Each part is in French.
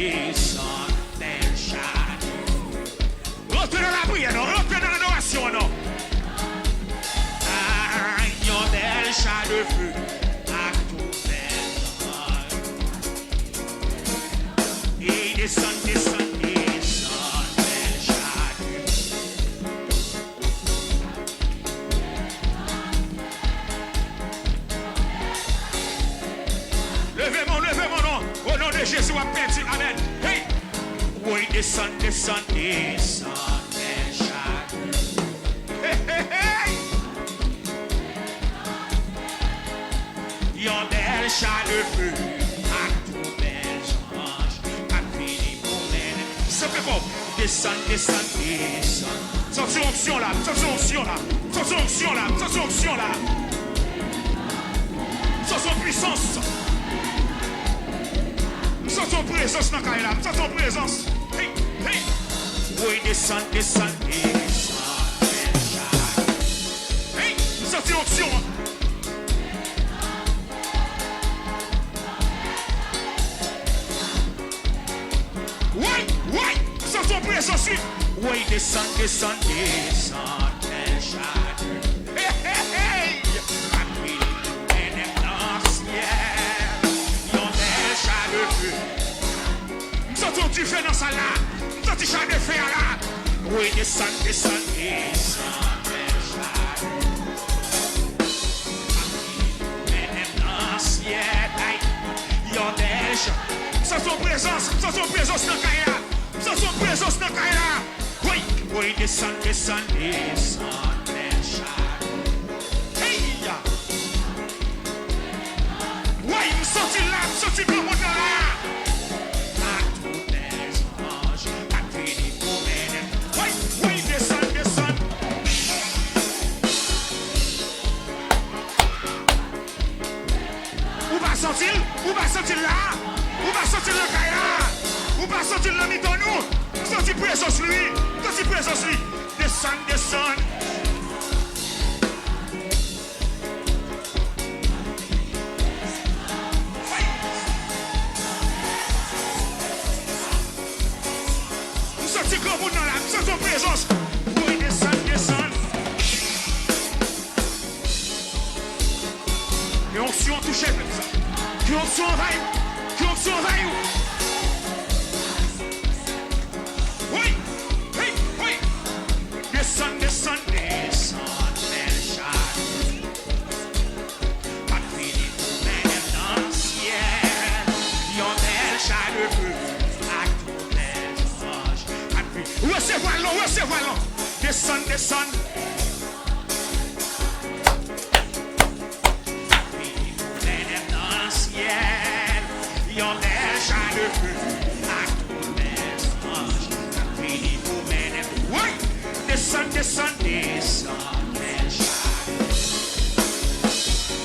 descend, del shadow. Rentrez dans la prière, non? Rentrez dans l'adoration, non? Rayon del shadow feu, à tout descend. Et descend, descend, descend, del shadow. Levez mon nom. Au nom de Jésus, on pétit. Amen. Hey! Oui, descend, descend, descend, del shadow. Hey, hey, hey! Yon del shadow feu, à tout bel ange, à fini pour mener. C'est plus fort. Descend, descend, descend. Sortez onction là, sortez onction là, sortez onction là, sortez onction là. Sortez puissance. Sortez ton présence dans la sortez ton présence. Hey, hey. Oui, descend, descend, descend. Hey, sortez l'onction. Oui, oui, sortez ton présence. Oui, descend, descend, descend. Del shadow. Hey, hey, hey. Tu fais dans ça là, toi tu chats de fer là. Oui, descend, descend, descend, del shadow. Maintenant, ciel, yon del shadow. Sans son présence dans Kaya. Sans son présence dans Kaya. Oui, oui, descend, descend, descend, del shadow. Hey, ya. Oui, sorti là, sorti pour mon là. Ou va sentir là, ou va sentir le Kaila, ou va sentir le mytho nous, sentir présence lui, sentir présence lui, descend, descend. Nous sentir comme nous dans la, nous sentons présence, oui, descend, descend. Et on s'y en touche comme ça. Que l'onction envahit. Oui, oui, oui. Descend, descend, descend, del shadow. Pas fini pour mener dans le ciel. Yon del shadow feu, à tout bel ange. Pas fini. Recevez-le. Descend, descend. Yon del shadow feu, à tout bel ange, à fini pour mener. Oui, descend, descend, descend, del shadow.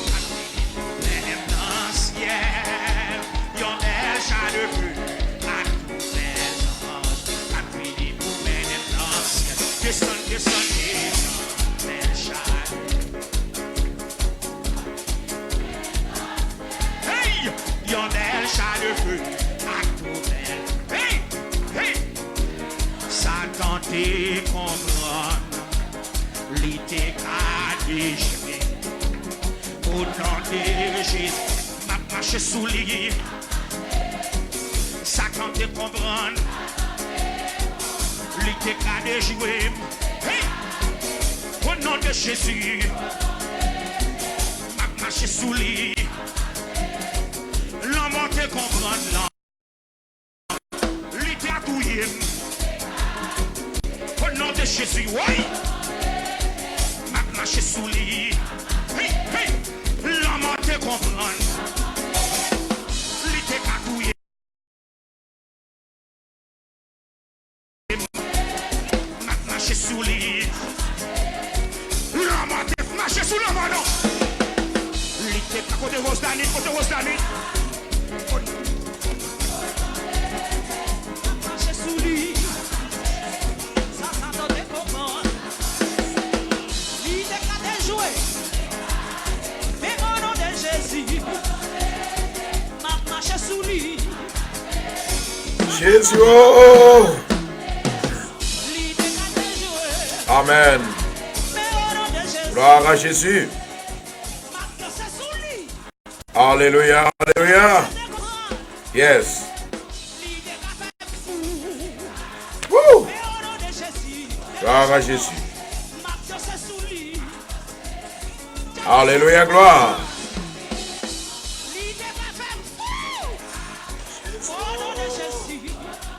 À fini pour mener dans le ciel. Yon del shadow feu, à tout bel ange, à fini pour mener dans le ciel. Descend, descend, descend, del shadow. Hey, yon del shadow feu, à tout bel. Hey, hey. Satan te comprend, li te ka déjoué. Au nom de Jésus, m'a marché sous lui. Satan te comprend, li te ka déjoué. Hey, au nom de Jésus, m'a marché sous lui. L'homme te comprend, l'homme. Li te a touillé. Au nom de Jésus, oui. M'a marché sous lui. Hey, hey. L'homme te comprend. Li te a touillé. M'a marché sous lui. L'homme te marché sous l'homme, non. Li te a côté Rose Dani. Marché sous lui. Jésus. Oh. Amen. Gloire à Jésus. Alléluia, alléluia. Yes. Woo. Gloire à Jésus. Alléluia, gloire.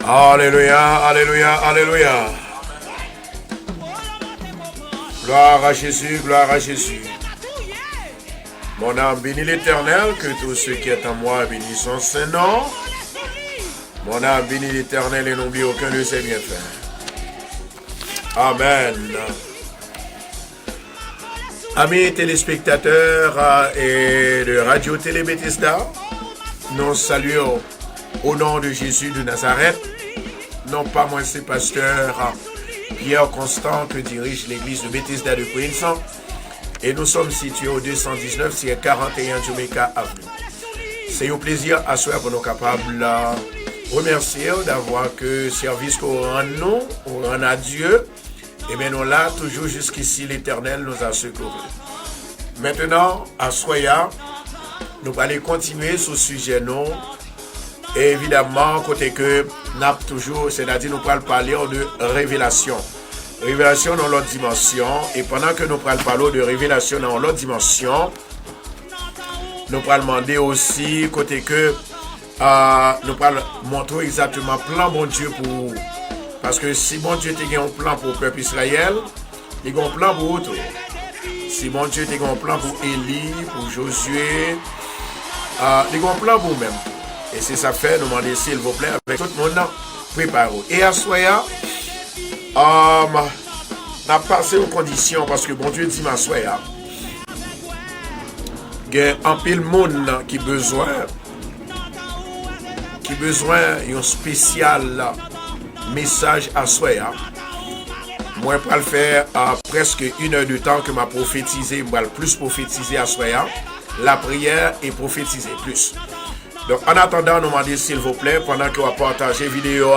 Alléluia, alléluia, alléluia. Gloire à Jésus, gloire à Jésus. Mon âme bénit l'Éternel, que tous ceux qui est en moi bénissent son Saint-Nom. Mon âme bénit l'Éternel et n'oublie aucun de ses bienfaits. Amen. Amis téléspectateurs et de Radio Télé Bethesda, nous saluons au nom de Jésus de Nazareth. Non pas moi, c'est pasteur Pierre Constant que dirige l'église de Bethesda de Queens. Et nous sommes situés au 219-41 Jamaica Avenue. C'est un plaisir à soi pour nous capables de remercier d'avoir que service qu'on rend nous, on rend à Dieu. Et bien nous là, toujours jusqu'ici, l'Éternel nous a secourus. Maintenant, à Soya, nous allons continuer ce sujet nous. Et évidemment, côté que nous avons toujours, c'est-à-dire nous allons parler de révélation. Révélation dans l'autre dimension. Et pendant que nous allons parler de révélation dans l'autre dimension, nous allons demander aussi, côté que nous allons montrer exactement plan bon Dieu pour. Parce que si bon Dieu a un plan pour le peuple Israël, il a un plan pour tout. Si bon Dieu a un plan pour Élie, pour Josué, il a un plan pour vous-même. Et c'est ça fait, nous demander s'il vous plaît, avec tout le monde, préparez. Et à Soya, on a passé aux conditions, parce que bon Dieu dit à Soya, il y a un pile monde qui besoin d'un spécial message à Soya. Moi, je vais le faire presque 1 heure de temps que m'a prophétisé, je vais plus prophétiser à Soya. La prière est prophétisée plus. Donc, en attendant, nous demandons s'il vous plaît, pendant que vous partagez la vidéo,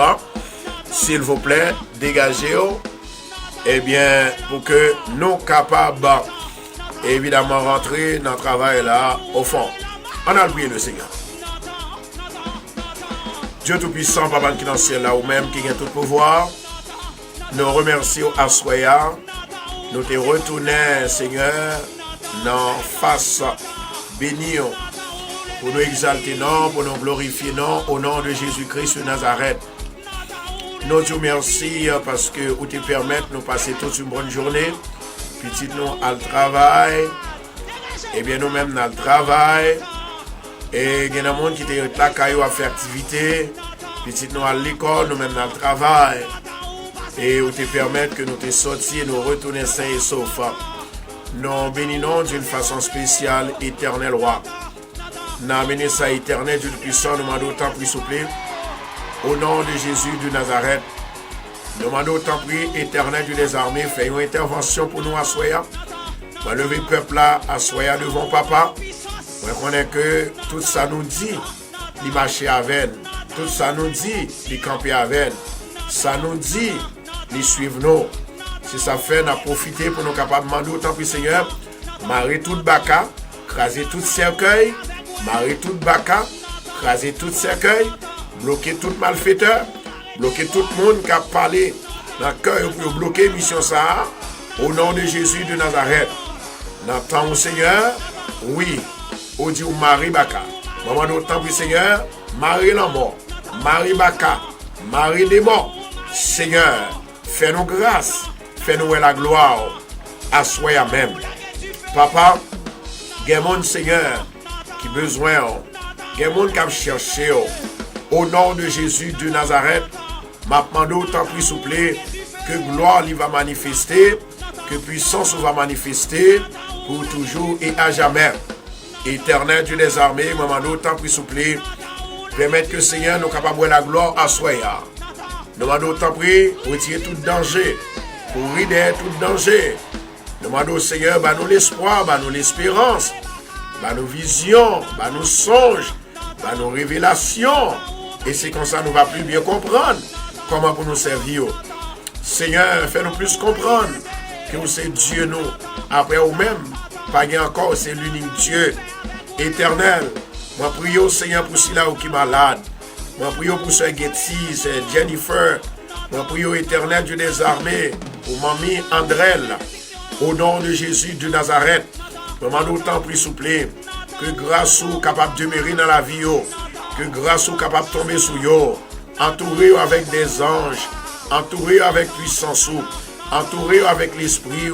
s'il vous plaît, dégagez, eh bien, pour que nous capables, évidemment, rentrer dans le travail là, au fond. On a prié le Seigneur. Dieu Tout-Puissant, Papa qui est dans le ciel là, ou même qui a tout pouvoir, nous remercions à Soya, nous te retournons, Seigneur, dans face béni. Pour nous exalter, non, pour nous glorifier, non, au nom de Jésus-Christ de Nazareth. Nous te remercions parce que vous te permettez de nous passer toute une bonne journée. Petit nous à le travail. Et bien nous-mêmes dans le travail. Et il y a des gens qui te là à faire activité. Petit nous à l'école, nous-mêmes dans le travail. Et vous te permettez que nous te sortions et nous retourner sains et saufs. Nous bénissons d'une façon spéciale, éternel roi. Nous amené ça éternel, Dieu puissant, nous demandons autant plus souple. Au nom de Jésus de Nazareth, nous demandons autant plus éternel Dieu des armées, fais une intervention pour nous à Soya. Moi, lever le peuple là à Soya devant papa. Moi, je connais que tout ça nous dit, il marcher avec. Tout ça nous dit, il camper avec. Ça nous dit, il suivre nous. Si ça fait, nous profiter pour nous capables de demander autant plus Seigneur, marrer tout baka, craser tout cercueil. Marrer tout baka, craser tout cercueil, bloquer tout malfaiteur, bloquer tout le monde qui a parlé dans le cœur pour bloquer mission ça. Au nom de Jésus de Nazareth. N'entend au Seigneur, oui, on dit Marie Baka. Maman d'autant pour Seigneur, Marie la mort, Marie Baka, Marie des morts. Seigneur, fais-nous grâce, fais-nous la gloire, à soi même. Papa, guémon Seigneur, qui besoin, il y a des gens qui ont cherché, au nom de Jésus de Nazareth, m'a demandé autant plus souple que gloire lui va manifester, que puissance va manifester pour toujours et à jamais. Éternel Dieu des armées, m'a demandé autant plus souple, permettre que Seigneur nous capable de la gloire à soi. Nous demandons autant plus retirer tout danger, pour rider tout danger. Nous demandons au Seigneur, bah nous l'espoir, bah nous l'espérance. Bah nos visions, bah nos songes, bah nos révélations. Et c'est comme ça nous va plus bien comprendre comment pour nous servir. Seigneur, fais-nous plus comprendre que vous c'est Dieu nous. Après vous-même, pas encore, c'est l'unique Dieu éternel. Moi prie au Seigneur pour ceux qui sont malades. Moi prie pour Sœur Getty, c'est Jennifer. Moi prie au éternel Dieu des armées pour Mamie Andrel. Au nom de Jésus de Nazareth. Maman nous t'en prie s'il vous plaît. Que grâce soit capable de demeurer dans la vie. Que grâce soit capable de tomber sur vous. Entouré avec des anges. Entouré avec puissance. Entouré avec l'esprit.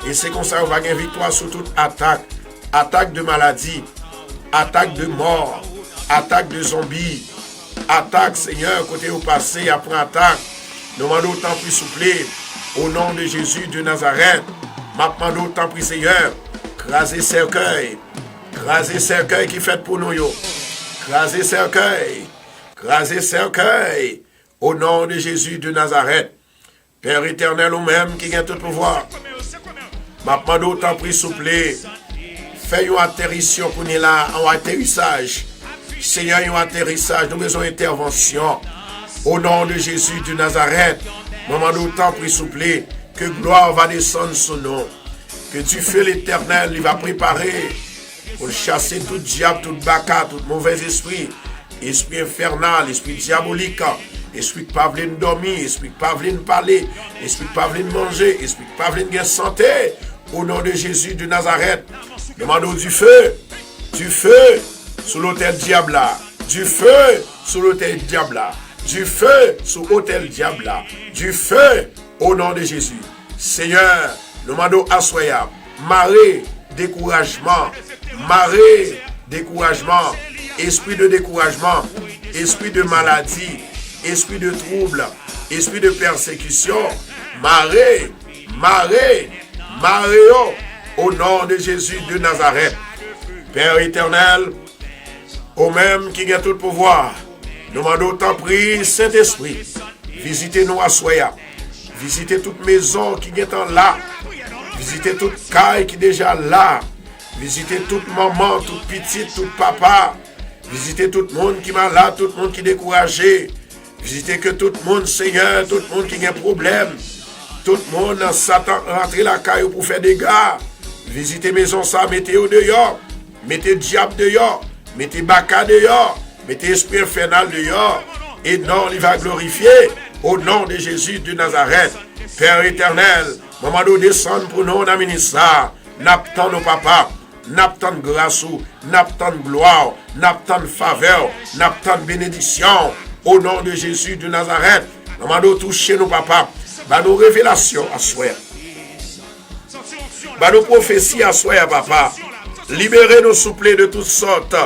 Et c'est comme ça qu'on va gagner victoire sur toute attaque. Attaque de maladie. Attaque de mort. Attaque de zombies. Attaque, Seigneur, côté au passé, après attaque. Nous demandons autant plus souple. Au nom de Jésus de Nazareth. Maintenant, autant plus, Seigneur. Crasez cercueil. Crasez cercueil qui fait pour nous. Crasez cercueil. Crasez cercueil. Au nom de Jésus de Nazareth. Père éternel ou même qui a tout pouvoir. Maintenant, d'autant plus souple. Fais un atterrissage pour nous là, un atterrissage. Seigneur, un atterrissage, nous avons besoin d'intervention. Au nom de Jésus de Nazareth, moment d'autant plus souple, que gloire va descendre sur nous. Que du feu l'éternel, il va préparer pour chasser tout diable, tout baka, tout mauvais esprit. Esprit infernal, esprit diabolique, esprit qui ne veut pas dormir, esprit qui ne veut pas parler, esprit qui ne veut pas manger, esprit qui ne veut pas santé. Au nom de Jésus de Nazareth, demandons du feu sur l'autel diable, du feu sur l'autel diable, du feu sur l'autel diable, du feu au nom de Jésus. Seigneur, nous demandons à Soya, marée, découragement, esprit de découragement, esprit de maladie, esprit de trouble, esprit de persécution, marée, au nom de Jésus de Nazareth. Père éternel, au même qui a tout le pouvoir, nous demandons tant pris, Saint-Esprit, visitez-nous à Soya, visitez toute maison qui est en là, visitez toute caille qui est déjà là, visitez toute maman, toute petite, tout papa, visitez tout le monde qui est malade, tout le monde qui est découragé, visitez que tout le monde, Seigneur, tout le monde qui a un problème, tout le monde, Satan, rentrez la caille pour faire des gars, visitez maison ça, mettez au dehors, mettez diable dehors, mettez baka dehors, mettez esprit infernal dehors, et non, il va glorifier au nom de Jésus de Nazareth. Père éternel, maman nous descend pour nous dans le ministère, n'attend nos papas, n'attend grâce, n'attend gloire, n'attend faveur, n'attend bénédiction, au nom de Jésus de Nazareth. Maman nous toucher nos papas, bah nos révélations à soi, bah nos prophéties à soi, papa. Libérez-nous, souple de toutes sortes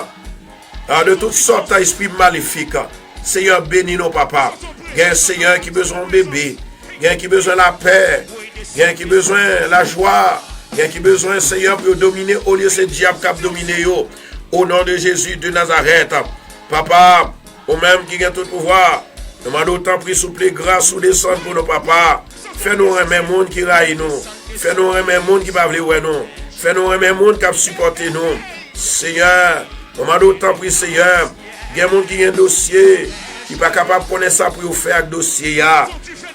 d'esprits maléfiques. Seigneur, bénis nos papas. Il y a un Seigneur qui a besoin de bébé. Il y a un qui a besoin de la paix. Il y a un qui a besoin de la joie. Il y a un qui a besoin, Seigneur, pour dominer au lieu de ce diable qui a dominé. Au nom de Jésus de Nazareth. Papa, au même qui a tout pouvoir. Nous demandons autant pris souple grâce ou descendre pour nos papas. Fais-nous un même monde qui raille nous. Fais-nous un même monde qui va vouloir nous. Fais-nous un même monde qui a supporté nous. Seigneur, nous demandons autant pris, Seigneur. Il y a des gens qui ont un dossier, qui ne sont pas capables de connaître ça pour faire un dossier.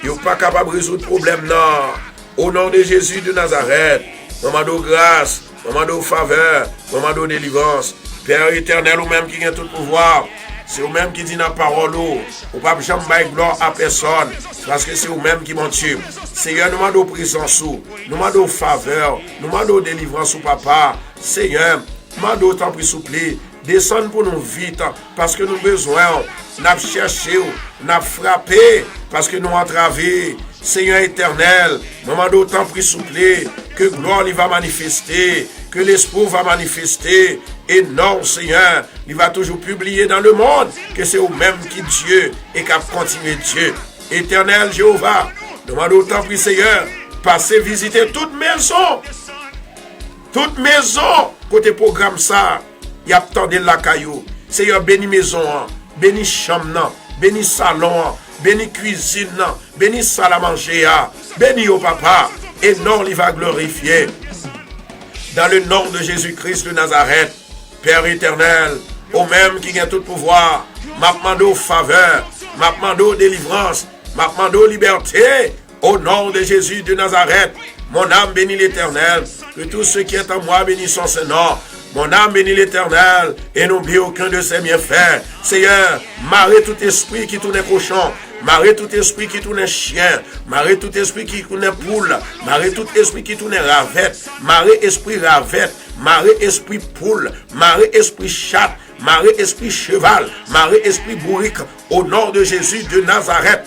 Ils ne sont pas capables de résoudre le problème. Non. Au nom de Jésus de Nazareth, nous demandons grâce, nous demandons faveur, nous demandons délivrance. Père éternel, ou même qui a tout pouvoir, c'est vous-même qui dit dans la parole, ou pas jamais bailler gloire à personne, parce que c'est vous-même qui m'ont tué. Seigneur, nous demandons présence, nous demandons faveur, nous demandons délivrance, papa. Seigneur, nous demandons autant plus souple. Descends pour nous vite, parce que nous avons besoin. Nous avons cherché, nous avons frappé, parce que nous avons entravé. Seigneur éternel, nous demandons autant plus souple, que gloire va manifester, que l'espoir va manifester. Et non, Seigneur, il va toujours publier dans le monde que c'est vous-même qui Dieu et qui a continué Dieu. Éternel Jéhovah, nous demandons autant plus, Seigneur, passez visiter toute maison, côté programme ça. Il y a tant de la caillou. Seigneur, bénis maison, bénis chambre, bénis salon, bénis cuisine, bénis salle à manger, bénis au papa. Et non, il va glorifier. Dans le nom de Jésus-Christ de Nazareth, Père éternel, au même qui a tout pouvoir, m'a demandé faveur, m'a demandé délivrance, m'a demandé liberté. Au nom de Jésus de Nazareth, mon âme bénit l'Éternel, que tout ce qui est en moi bénisse son nom. Mon âme bénit l'Éternel et n'oublie aucun de ses bienfaits. Seigneur, marre tout esprit qui tourne cochon, marre tout esprit qui tourne chien, marre tout esprit qui tourne poule, marre tout esprit qui tourne ravette, marre esprit ravette, marre esprit poule, marre esprit chat, marre esprit cheval, marre esprit bourrique, au nom de Jésus de Nazareth.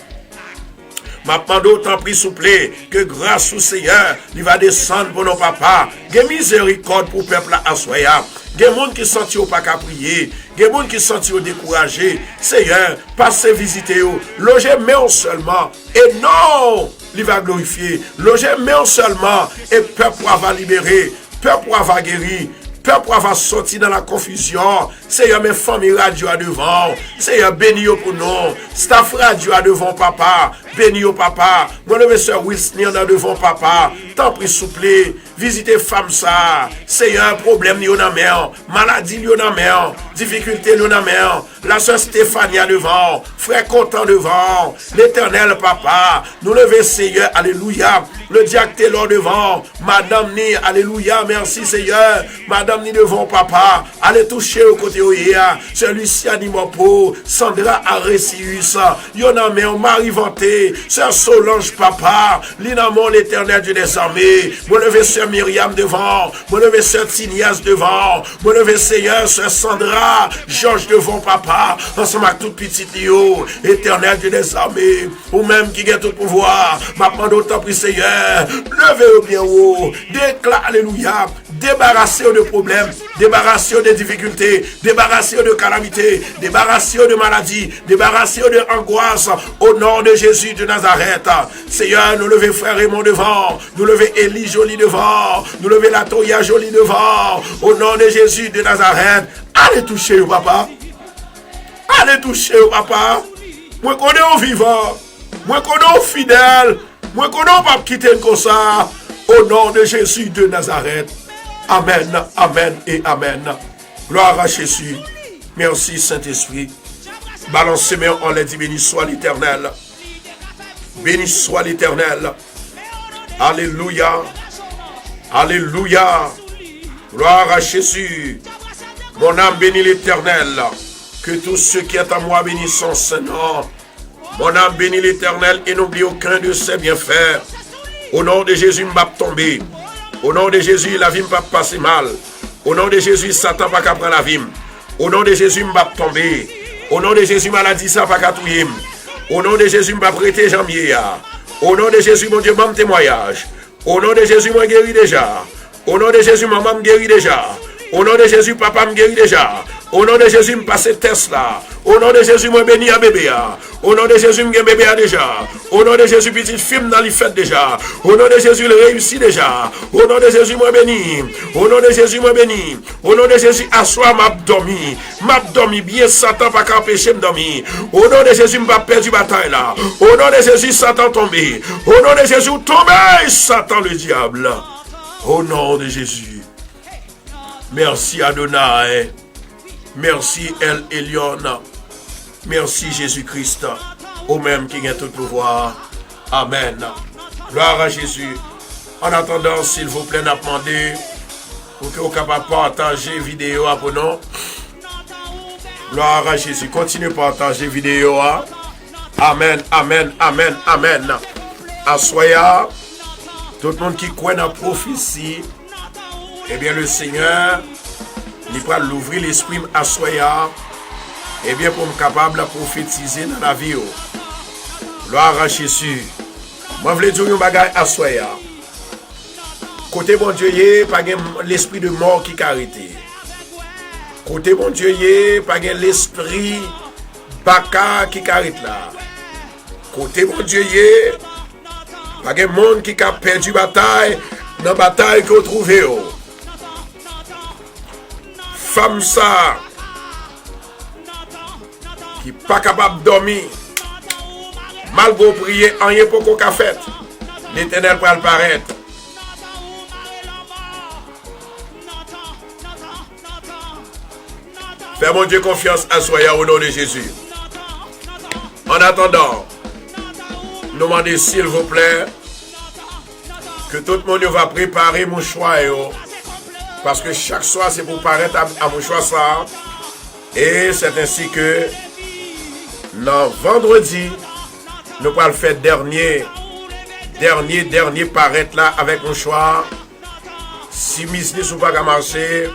Ma pando t'en prie souple, que grâce au Seigneur, il va descendre pour nos papas. Que miséricorde pour le peuple à Assoya. Des gens qui sentent pas qu'à prier. Des gens qui sentent découragés. Seigneur, passez visiter eux. Logez mais seulement. Et non, il va glorifier. Logez mais seulement. Et peuple va libérer. Peuple va guérir. Peuple va sortir dans la confusion. Seigneur, mes familles radio à devant. Seigneur, bénis pour nous. Staff radio à devant, papa. Bénis au papa. Mon neveu sœur Wilson en a devant, papa. T'en prie, souple. Visitez femme ça. Seigneur, problème, n'y en a mer. Maladie, n'y en a mer. Difficulté, n'y en a mer. La sœur Stéphanie à devant. Frère Content devant. L'éternel, papa. Nous lever, Seigneur. Alléluia. Le diacre Taylor devant. Madame Ni, alléluia. Merci, Seigneur. Madame Ni devant, papa. Allez toucher au côté où il y a. Celui-ci a dit Sandra Aresius. Y'en a mer. Marie Vanté. Sœur Solange, papa. Linamon, l'éternel Dieu des armées. Mon lever, sœur Myriam devant. Mon lever, sœur Tinias devant. Mon lever, Seigneur, sœur Sandra. Georges devant, papa. Ensemble avec tout petit Lio. Éternel Dieu des armées. Ou même qui a tout pouvoir. Maintenant, d'autant pris, Seigneur. Levez-vous bien haut. Déclare, alléluia. Débarrassez-vous de problèmes. Débarrassez-vous de difficultés. Débarrassez-vous de calamités. Débarrassez-vous de maladies. Débarrassez-vous de angoisse. Au nom de Jésus de Nazareth. Seigneur, nous levez frère Raymond devant. Nous levez Élie Jolie devant. Nous levez la Toya Jolie devant. Au nom de Jésus de Nazareth. Allez toucher au papa. Allez toucher au papa. Moi connais au vivant. Moi connais au fidèle. Moi connais au pape qui t'aime comme ça. Au nom de Jésus de Nazareth. Amen, amen et amen. Gloire à Jésus. Merci Saint-Esprit. Balancez mes mains, on les dit, béni soit l'Éternel. Béni soit l'Éternel. Alléluia. Alléluia. Gloire à Jésus. Mon âme bénit l'Éternel. Que tout ce qui est à moi bénisse son Saint-Nom. Mon âme bénit l'Éternel et n'oublie aucun de ses bienfaits. Au nom de Jésus, m'a tombé. Au nom de Jésus, la vie m'a passé mal. Au nom de Jésus, Satan pas qu'à prendre la vie. Au nom de Jésus, m'a tombé. Au nom de Jésus, maladie ça pas qu'à touiller. Au nom de Jésus, m'a prêté janvier. Au nom de Jésus, mon Dieu, m'a témoignage. Au nom de Jésus, moi guéri déjà. Au nom de Jésus, maman me guérit déjà. Au nom de Jésus, papa me guérit déjà. Au nom de Jésus, me passe test là. Au nom de Jésus, moi béni à bébé. Au nom de Jésus, me bébé déjà. Au nom de Jésus, petite film dans les fêtes déjà. Au nom de Jésus, il réussit déjà. Au nom de Jésus, moi béni. Au nom de Jésus, moi béni. Au nom de Jésus, assois m'abdomi. M'abdomi bien, Satan pas qu'à empêcher me dormir. Au nom de Jésus, me pas perdu bataille là. Au nom de Jésus, Satan tombé. Au nom de Jésus, tombé, Satan le diable. Au nom de Jésus. Merci Adonai. Merci El Elyon. Merci Jésus-Christ. Au même qui a tout pouvoir. Amen. Gloire à Jésus. En attendant, s'il vous plaît, n'a demandé pour que vous capable de partager vidéo pour nous. Gloire à Jésus. Continuez à partager vidéo. Amen, amen, amen, amen. Assoya. Tout le monde qui croit dans la prophétie. Eh bien, le Seigneur, il va l'ouvrir l'esprit à soya. Eh bien, pour me capable de prophétiser dans la vie. Gloire à Jésus. Moi, je veux dire un bagage à soya. Côté bon Dieu, il n'y a pas l'esprit de mort qui a arrêté. Côté bon Dieu, il n'y a pas l'esprit baka qui arrête là. Côté bon Dieu, il n'y a pas de monde qui a perdu bataille dans la bataille que vous trouvez. Femme ça qui n'est pas capable de dormir, malgré prier, rien pour qu'on a fait. L'Éternel va le paraître. Fais mon Dieu confiance à soi au nom de Jésus. En attendant, nous demandons s'il vous plaît que tout le monde va préparer mon choix. Parce que chaque soir, c'est pour paraître à mon choix ça. Et c'est ainsi que, non, vendredi, nous allons faire dernier paraître là avec mon choix. Si business ou pas qu'à marcher,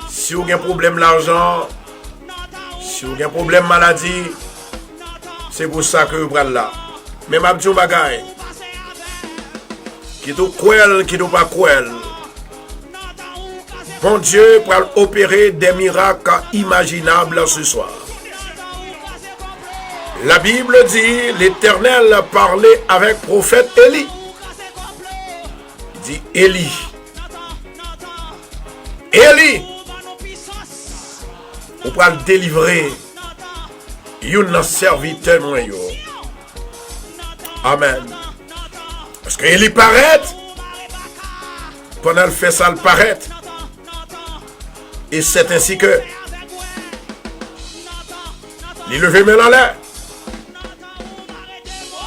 si vous avez un problème l'argent, si vous avez un problème maladie, c'est pour ça que vous prenez là. Mais ma petite bagaille, qui est cruel, qui n'est pas cruel. Bon Dieu pour opérer des miracles imaginables ce soir. La Bible dit, l'Éternel parlait avec prophète Élie. Il dit, Élie, on va le délivrer. Un serviteur moi. Amen. Parce que Élie paraît, pendant le fait ça, le paraît. Et c'est ainsi que il levait main en l'air.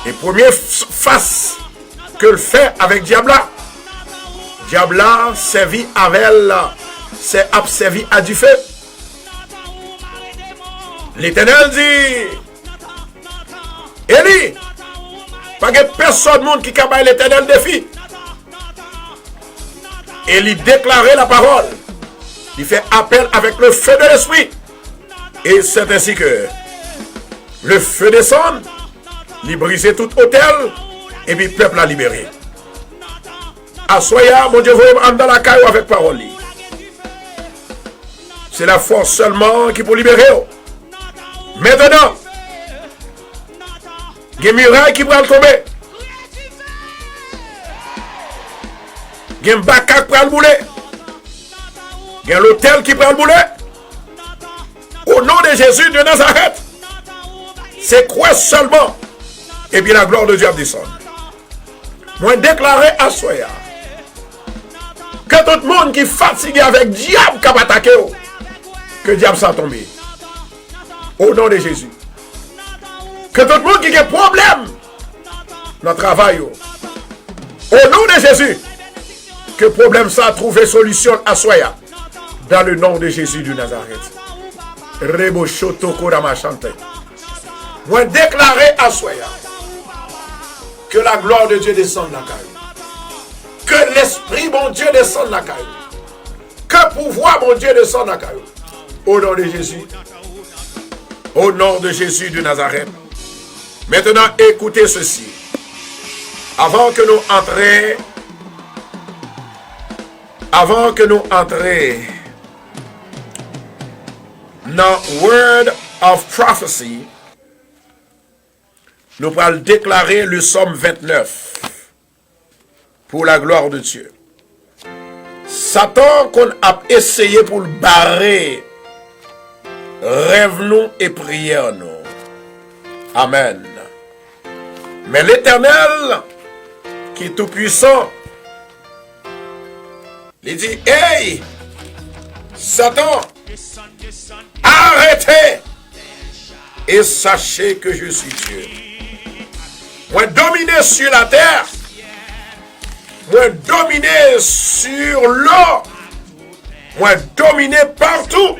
Et première face que le fait avec Diabla, Diabla servi avec elle, c'est servi à du feu. L'Éternel dit, Élie, pas que personne monde qui cabaye l'Éternel défi. Élie déclarait la parole. Il fait appel avec le feu de l'esprit. Et c'est ainsi que le feu descend, il brisait tout hôtel, et puis le peuple a libéré. Assoya, mon Dieu, vous êtes dans la caille avec parole. C'est la force seulement qui peut libérer. Maintenant, il y a des murailles qui vont tomber. Il y a un bacac qui va le bouler. Il y a l'hôtel qui prend le boulet. Au nom de Jésus de Nazareth. C'est quoi seulement? Et bien la gloire de Dieu descend. Moi déclaré à Soya que tout le monde qui est fatigué avec le diable qui va attaquer, que le diable s'en tombe. Au nom de Jésus. Que tout le monde qui a problème dans le travail. Au nom de Jésus. Que le problème ça a trouvé solution à Soya. Dans le nom de Jésus de Nazareth. Rebo Shotoko Ramachante. Moi déclaré à Soya que la gloire de Dieu descende dans la caille. Que l'esprit mon Dieu descende dans la caille. Que pouvoir mon Dieu descende dans la caille. Au nom de Jésus. Au nom de Jésus de Nazareth. Maintenant écoutez ceci. Avant que nous entrions dans Word of Prophecy, nous allons déclarer le psaume 29 pour la gloire de Dieu. Satan qu'on a essayé pour le barrer, rêve-nous et prions-nous. Amen. Mais l'Éternel, qui est tout puissant, il dit, hey, Satan, arrêtez et sachez que je suis Dieu. Moi dominer sur la terre, moi dominer sur l'eau, moi dominer partout.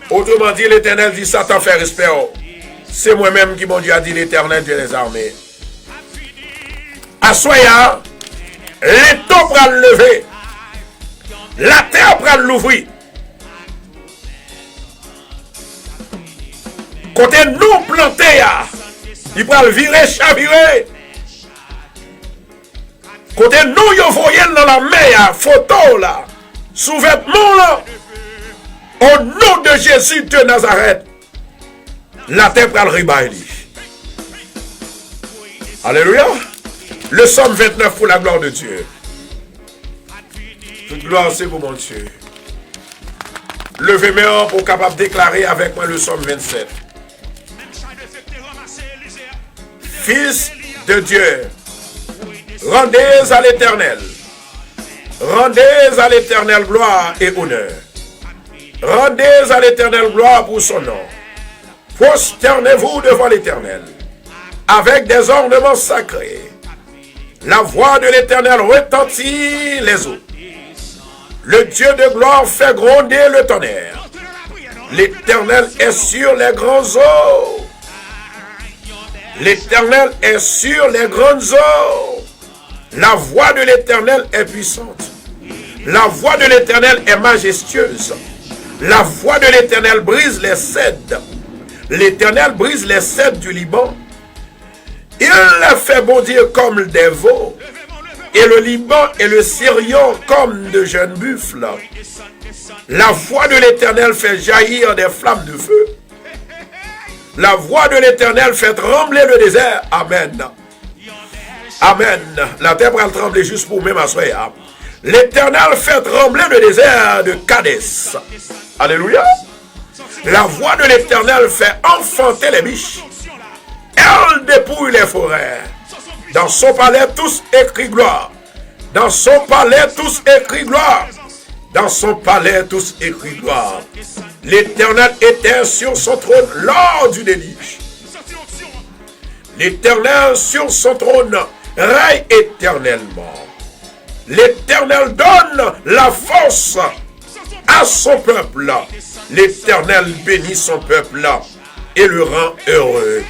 Autrement dit, l'Éternel dit, Satan fait respect. C'est moi-même qui, mon Dieu, a dit l'Éternel des armées. Assoya, l'étau prend le lever, la terre prend l'ouvrir. Côté nous planter, il prend le virer, chavirer. Côté nous, il voyez dans la mer, photo là, sous-vêtements là. Au nom de Jésus de Nazareth, la terre prend le ribaille. Alléluia. Le psaume 29 pour la gloire de Dieu. Toute gloire c'est pour mon Dieu. Levez-moi pour capable déclarer avec moi le psaume 27. Fils de Dieu, rendez à l'Éternel. Rendez à l'Éternel gloire et honneur. Rendez à l'Éternel gloire pour son nom. Prosternez-vous devant l'Éternel, avec des ornements sacrés. La voix de l'Éternel retentit les eaux. Le Dieu de gloire fait gronder le tonnerre. L'Éternel est sur les grands eaux. L'Éternel est sur les grandes eaux. La voix de l'Éternel est puissante. La voix de l'Éternel est majestueuse. La voix de l'Éternel brise les cèdres. L'Éternel brise les cèdres du Liban. Il les fait bondir comme des veaux. Et le Liban et le Syrian comme de jeunes buffles. La voix de l'Éternel fait jaillir des flammes de feu. La voix de l'Éternel fait trembler le désert. Amen. Amen. La terre va trembler juste pour même assoyer. L'Éternel fait trembler le désert de Kadès. Alléluia. La voix de l'Éternel fait enfanter les biches. Elle dépouille les forêts. Dans son palais, tous écrits gloire. Dans son palais, tous écrits gloire. Dans son palais, tous écrits gloire. L'Éternel était sur son trône lors du déluge. L'Éternel sur son trône règne éternellement. L'Éternel donne la force à son peuple. L'Éternel bénit son peuple et le rend heureux.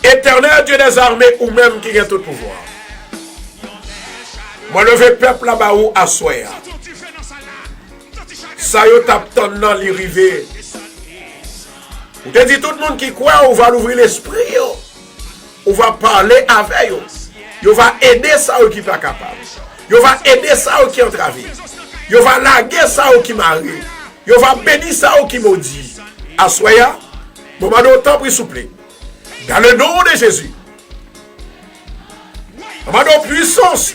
Éternel Dieu des armées, ou même qui a tout pouvoir. Moi, le peuple là-bas où à soya. Ça y est, t'attend dans les rivets. Ou te dit tout le monde qui croit, on va l'ouvrir l'esprit. On va parler avec eux. On va aider ça qui n'est pas capable. On va aider ça qui est entravé. On va laguer ça qui marie. On va bénir ça qui maudit. À soya, moment d'autant pris souple. Dans le nom de Jésus. Moment de puissance.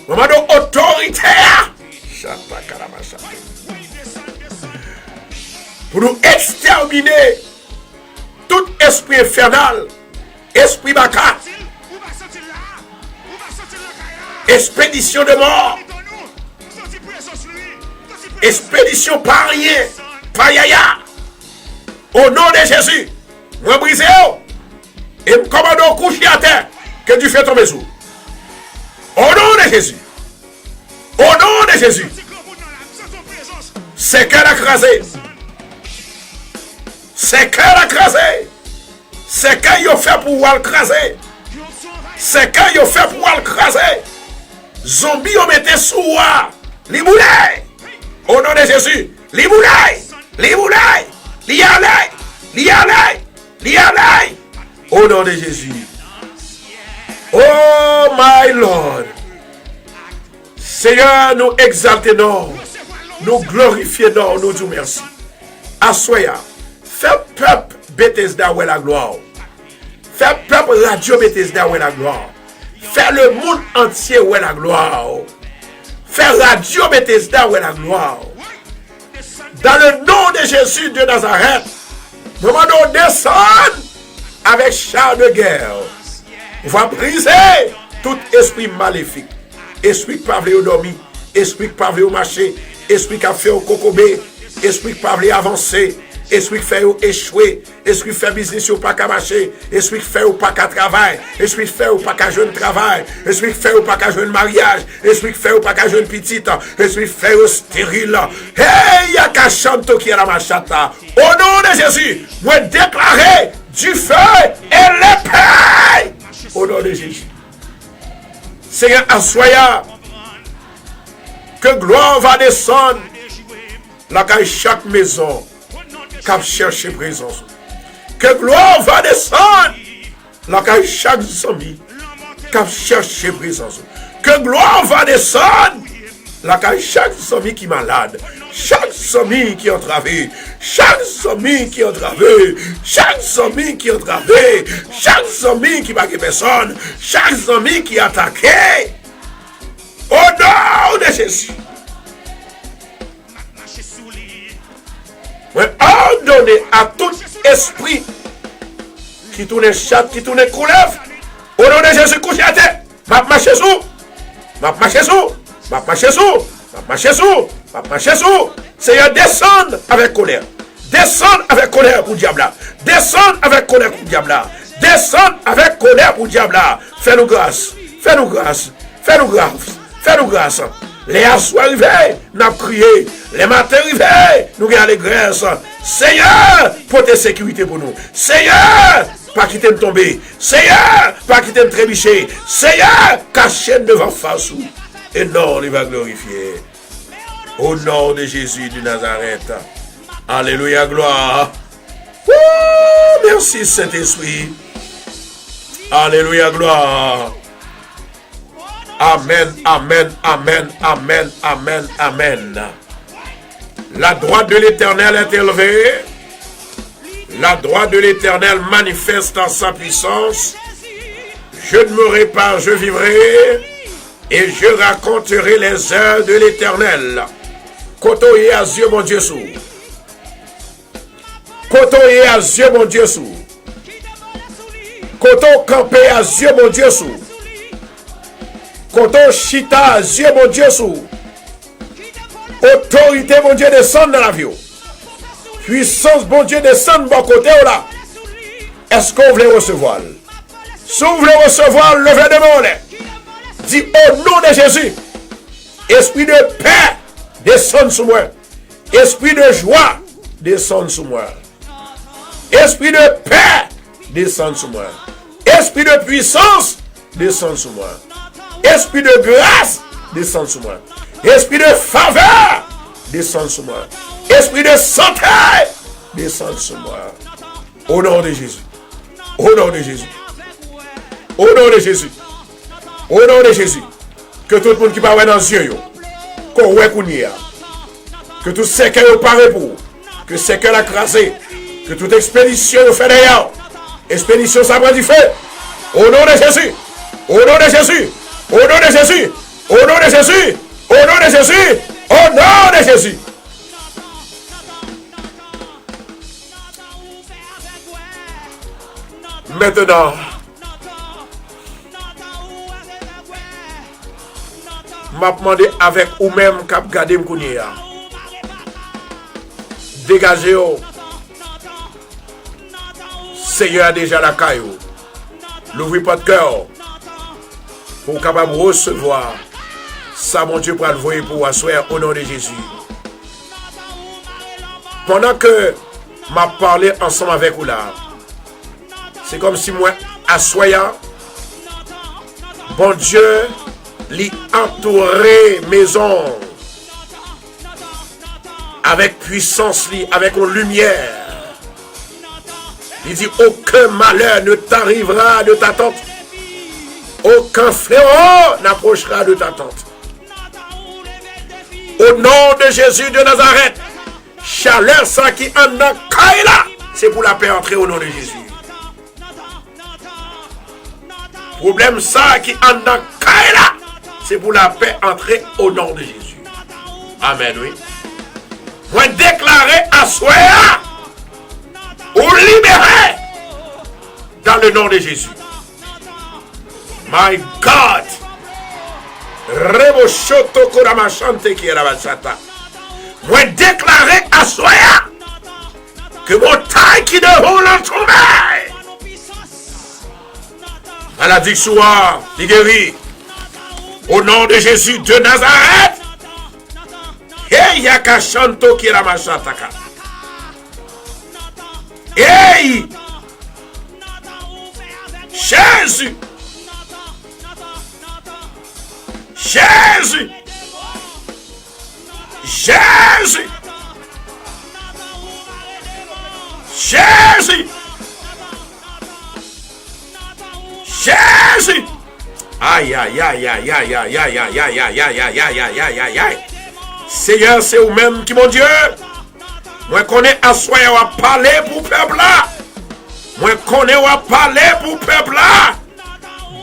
Moment d'autorité. Pour nous exterminer tout esprit infernal, esprit baka, expédition de mort, expédition parien, payaya. Au nom de Jésus, moi brisez et me commande coucher à terre que tu fais tomber sous. Au nom de Jésus. Au nom de Jésus. C'est qu'elle a crasé. C'est qu'elle a crasé. C'est qu'elle a fait pour le craser. C'est qu'elle a fait pour le craser. Zombies ont mis sous moi. Les boulets. Au nom de Jésus. Les boulets. Les boulets. Les allez. Les allez. Les allez. Au nom de Jésus. Oh my Lord. Seigneur, nous exaltons, nous glorifions, nous disons merci. Assoya, fais peuple Bethesda où est la gloire. Fais peuple Radio Bethesda où est la gloire. Fais le monde entier où est la gloire. Fais Radio Bethesda où est la gloire. Dans le nom de Jésus de Nazareth, nous demandons descendre avec char de guerre. On va briser tout esprit maléfique. Esprit qui parle au dormi, esprit qui parle au marché, esprit qui a fait au cocobé, esprit qui parle avancer, esprit qui fait échouer, esprit qui fait business au pas qu'à marcher, esprit qui fait au pas qu'à travail, esprit qui fait au pas qu'à jeune travail, esprit qui fait au pas qu'à jeune mariage, esprit qui fait au pas qu'à jeune petite, esprit qui fait au stérile. Hey, y'a qu'à chanter qui est la machata. Au nom de Jésus, moi déclarer du feu et l'épée. Au nom de Jésus. Seigneur, assoya, que gloire va descendre là qu'à chaque maison qui a cherché présence. Que gloire va descendre là qu'à chaque ami qui a cherché présence. Que gloire va descendre là qu'à chaque ami qui est malade. Chaque ami qui est entravé, chaque ami qui est entravé, chaque ami qui est entravé, chaque ami qui ne bat personne, chaque ami qui est attaqué. Au nom de Jésus. Mais ordonnez à tout esprit qui tourne chat, qui tourne coulève, au nom de Jésus, couchez à terre. Ma marcher sous, ma marcher sous, ma marcher sous, ma marcher sous. Papa Jésus, Seigneur, descend avec colère. Descends avec colère pour diable. Descends avec colère pour diable. Descends avec colère pour diable. Fais-nous grâce. Fais-nous grâce. Fais-nous grâce. Fais-nous grâce. Les assoirs arrivés, nous avons crié. Les matins arrivés, nous avons les grâces. Seigneur, pour tes sécurités pour nous. Seigneur, pas quitter nous tomber. Seigneur, pas quitter nous trébucher. Seigneur, cachez devant face. Et non, il va glorifier. Au nom de Jésus de Nazareth. Alléluia, gloire. Ouh, merci Saint-Esprit. Alléluia, gloire. Amen, amen, amen, amen, amen, amen. La droite de l'Éternel est élevée. La droite de l'Éternel manifeste en sa puissance. Je ne mourrai pas, je vivrai. Et je raconterai les œuvres de l'Éternel. Côtoyez à Dieu, mon Dieu, sous. Côtoyez à Dieu, mon Dieu, sous. Côtoyez camper à Dieu, mon Dieu, sous. Côtoyez chita à Dieu, mon Dieu, sous. Autorité, mon Dieu, descend dans l'avion. Puissance, mon Dieu, descend de mon côté, là. Est-ce qu'on voulait recevoir? Si vous voulez recevoir, levez des mains. Dis au nom de Jésus. Esprit de paix, descend sur moi. Esprit de joie, descend sur moi. Esprit de paix, descend sur moi. Esprit de puissance, descend sur moi. Esprit de grâce, descend sur moi. Esprit de faveur, descend sur moi. Esprit de santé, descend sur moi. Au nom de Jésus. Au nom de Jésus. Au nom de Jésus. Au nom de Jésus. Que tout le monde qui parle dans les yeux, qu'on voit qu'on y a. Que tout ce que vous parlez pour. Que ce que l'a crasé. Que toute expédition vous fait d'ailleurs. Expédition ça prend du feu. Au nom de Jésus. Au nom de Jésus. Au nom de Jésus. Au nom de Jésus. Au nom de Jésus. Au nom de Jésus. Maintenant, m'a demandé avec ou même cap garder m'kounia. Dégagez-vous. Seigneur a déjà la caillou. L'ouvrez pas de cœur pour capable recevoir ça, mon Dieu, pour le voir pour asseoir au nom de Jésus. Pendant que m'a parlé ensemble avec vous là, c'est comme si moi, assoyant, bon Dieu, lui entourer maison avec puissance, avec une lumière. Il dit, aucun malheur ne t'arrivera de ta tente. Aucun fléau n'approchera de ta tente. Au nom de Jésus de Nazareth, chaleur ça qui en a là, c'est pour la paix entrer au nom de Jésus. Problème ça qui en a là, c'est pour la paix entrer au nom de Jésus. Amen, oui. Moi déclarer à soi ou libérer dans le nom de Jésus. My God. Rebochoto koramachante qui est la bachata. Moi déclarer à soi que mon taille qui devant l'en tomber. Maladie soir, il guérit. Au nom de Jésus de Nazareth. Hey, yakashanto qui est la bachata. Hey! Jésus! Jésus! Jésus! Jésus! Jésus! Aïe, aïe, aïe, aïe, aïe, aïe, aïe, aïe, aïe, aïe, aïe, aïe, aïe, aïe, aïe, aïe, aïe. Seigneur, c'est vous-même qui, mon Dieu, moi connais à soi à parler pour peuple là. Moi connais à parler pour peuple là.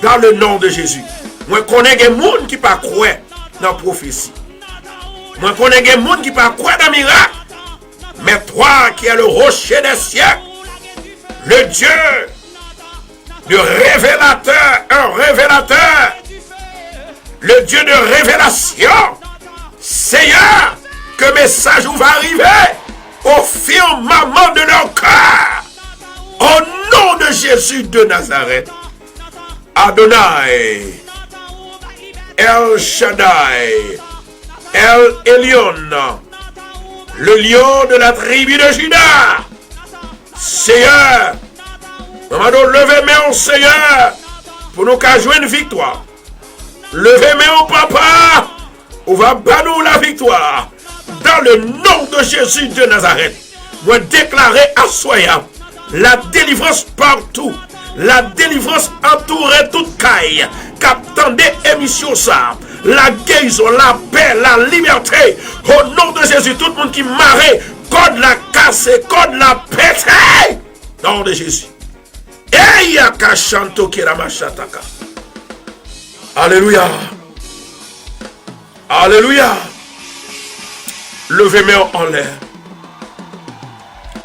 Dans le nom de Jésus. Moi connais des gens qui pas croire dans la prophétie. Moi connais des gens qui pas croire dans le miracle. Mais toi qui es le rocher des siècles, le Dieu, le révélateur, un révélateur, le Dieu de révélation, Seigneur, que message vous va arriver au firmament de leur cœur. Au nom de Jésus de Nazareth. Adonai, El Shaddai, El Elyon, le lion de la tribu de Juda. Seigneur, maman, levez main au Seigneur pour nous qu'à jouer une victoire. Levez main au papa, on va battre la victoire. Dans le nom de Jésus de Nazareth, moi déclarer à Soya la délivrance partout. La délivrance entourée toute caille. Qu'attendez émission ça. La guérison, la paix, la liberté. Au nom de Jésus, tout le monde qui marre, code la casse, code la pété. Nom de Jésus. Alléluia. Alléluia. Levez main en l'air.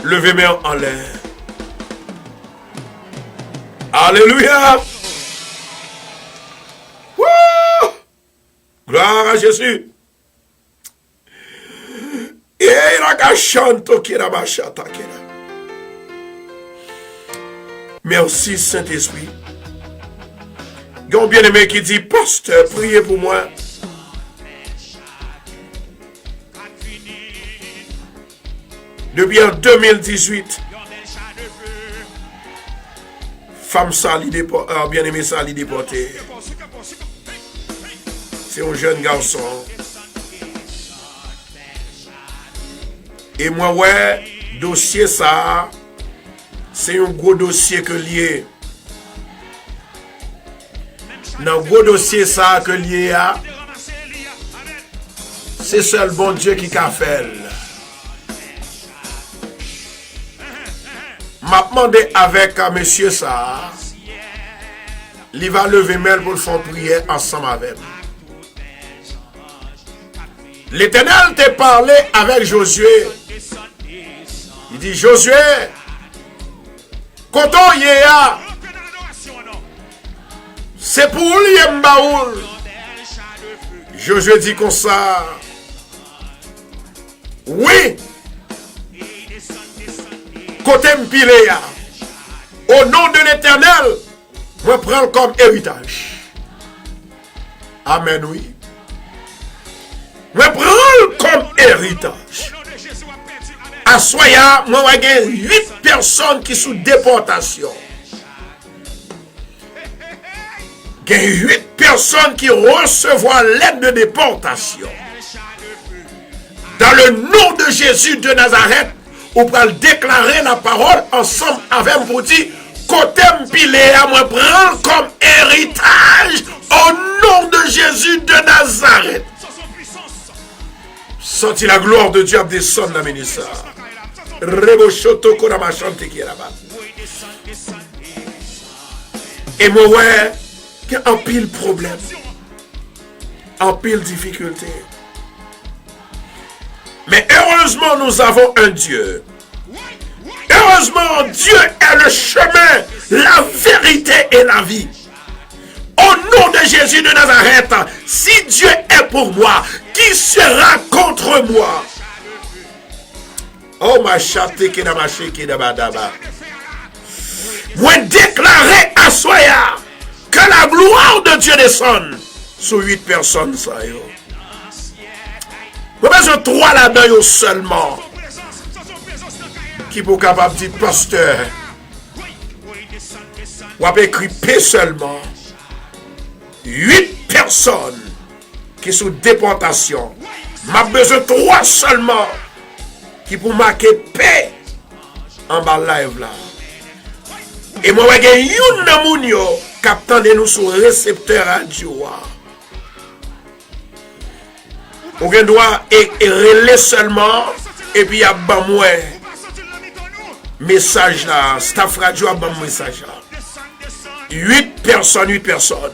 Levez main en l'air. Alléluia. Wouh! Gloire à Jésus. Merci Saint-Esprit. Il y a un bien-aimé qui dit, pasteur, priez pour moi. Depuis en 2018, femme sali déportée, bien-aimé sali déporté. C'est un jeune garçon. Et moi, ouais, dossier ça, c'est un gros dossier que lié. Dans le gros dossier ça que lié à, c'est seul bon Dieu qui a fait. M'a demandé avec monsieur ça, il va lever main pour le faire prier ensemble avec. L'Éternel t'a parlé avec Josué. Il dit, Josué, quand on y est, c'est pour l'Yembaoul. Josué dit comme ça, oui, côté Mpiléa, au nom de l'Éternel, je prends comme héritage. Amen, oui. Je prends comme héritage. À Soya, moi, j'ai 8 personnes qui sont sous déportation. J'ai 8 personnes qui recevront l'aide de déportation. Dans le nom de Jésus de Nazareth, on peut déclarer la parole ensemble avec vous dire, côté Mpiléa, moi, prends comme héritage au nom de Jésus de Nazareth. Senti la gloire de Dieu descendre dans Ménissa. Rebochoto Korama chante qui est là-bas. Et moi, ouais, qu'il y a un pile problème, un pile difficulté. Mais heureusement, nous avons un Dieu. Heureusement, Dieu est le chemin, la vérité et la vie. Au nom de Jésus de Nazareth, si Dieu est pour moi, qui sera contre moi? Oh ma chatte qui n'a marché qui n'a pas d'aba. Moi déclarer à Soya que la gloire de Dieu descende sur 8 personnes. Ça yo. Moi besoin 3 là-dedans seulement. Qui pour capable dire pasteur. Ou a écrit P seulement. 8 personnes qui sont déportation. M'a besoin 3 seulement qui pour marquer paix en bas live là. Et moi j'ai une namounio captant de nous sur récepteur radio. On doit relais seulement et puis il y a ban moi message là, staff radio a ban message là. 8 personnes.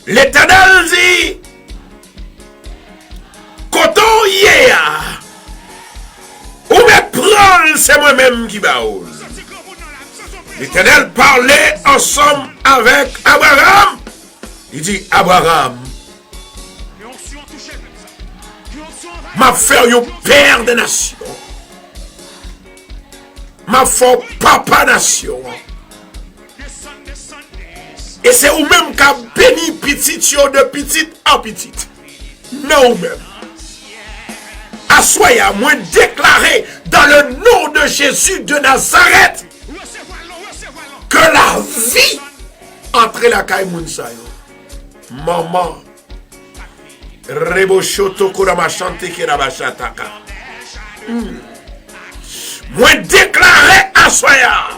L'Éternel dit, quand on y est, ou me prend, c'est moi-même qui baoule. L'Éternel parlait ensemble avec Abraham. Il dit, Abraham, m'a fait un père des nations. Ma foi papa nation. Et c'est ou même qui a béni petit de petit en petit. Non ou même. Assoya, moi déclaré dans le nom de Jésus de Nazareth que la vie entre la caille Mounsayo. Maman. Rebo shoto kurama chante kirabashataka. Moi déclaré Assoya.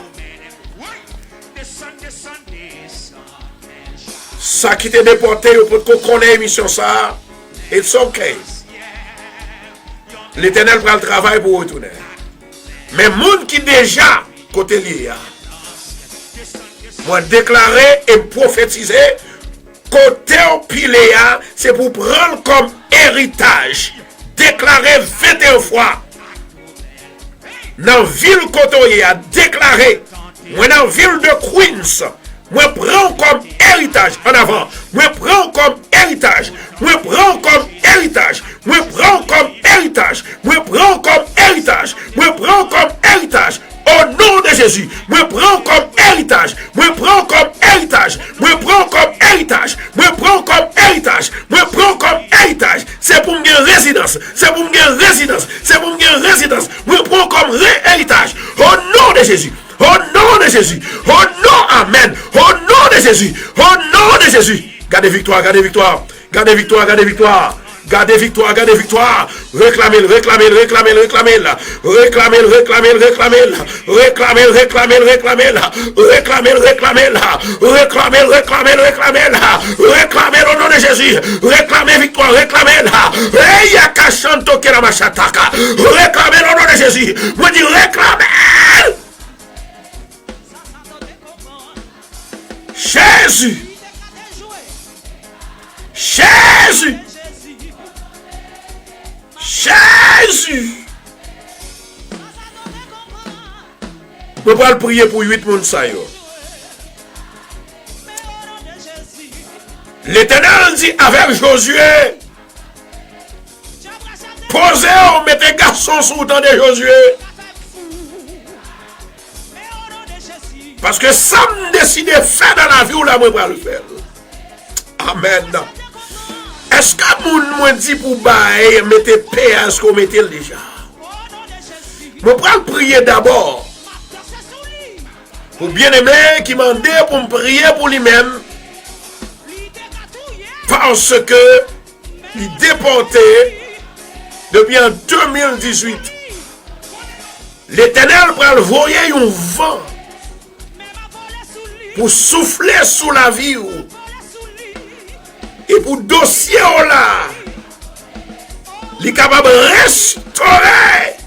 Ça qui t'est déporté pour qu'on connaisse l'émission ça. It's okay. L'Éternel prend le travail pour retourner. Mais monde qui déjà côté lié, moi déclarer et prophétiser côté piléa, c'est pour prendre comme héritage. Déclarer 21 fois. Dans la ville côté a déclaré. Moi dans la ville de Queens. Moi prends comme héritage en avant. Moi prends comme héritage. Moi prends comme héritage. Moi prends comme héritage. Moi prends comme héritage. Moi prends comme héritage. Au nom de Jésus. Moi prends comme héritage. Moi prends comme héritage. Moi prends comme héritage. Moi prends comme héritage. Moi prends comme héritage. C'est pour une résidence. C'est pour une résidence. C'est pour une résidence. Moi prends comme héritage. Au nom de Jésus. Au nom de Jésus. Au nom, amen. Au nom de Jésus. Au nom de Jésus. Gardez victoire, gardez victoire. Gardez victoire, gardez victoire. Gardez victoire, gardez victoire. Réclamez, réclamez, réclamez, réclamez. Réclamez, réclamez, réclamez. Réclamez, réclamez, réclamez. Réclamez, réclamez. Réclamez, réclamez, réclamez. Réclamez au nom de Jésus. Réclamez victoire, réclamez. Réclamez au nom de Jésus. Moi dis réclamez. Jésus. Jésus. Jésus. Je vais prier pour 8 personnes. L'Éternel dit avec Josué, posez-vous, mettez garçon sous le temps de Josué. Parce que ça me décide de faire dans la vie ou là, moi, je vais le faire. Amen. Est-ce que vous me dit pour bailler, mettez paix à ce qu'on mettez déjà? Je vais prier d'abord. Pour bien-aimé qui m'a dit pour me prier pour lui-même. Parce que il est déporté depuis en 2018. L'Éternel prend le voyer un vent pour souffler sous la vie et pour dossier là, il est capable de restaurer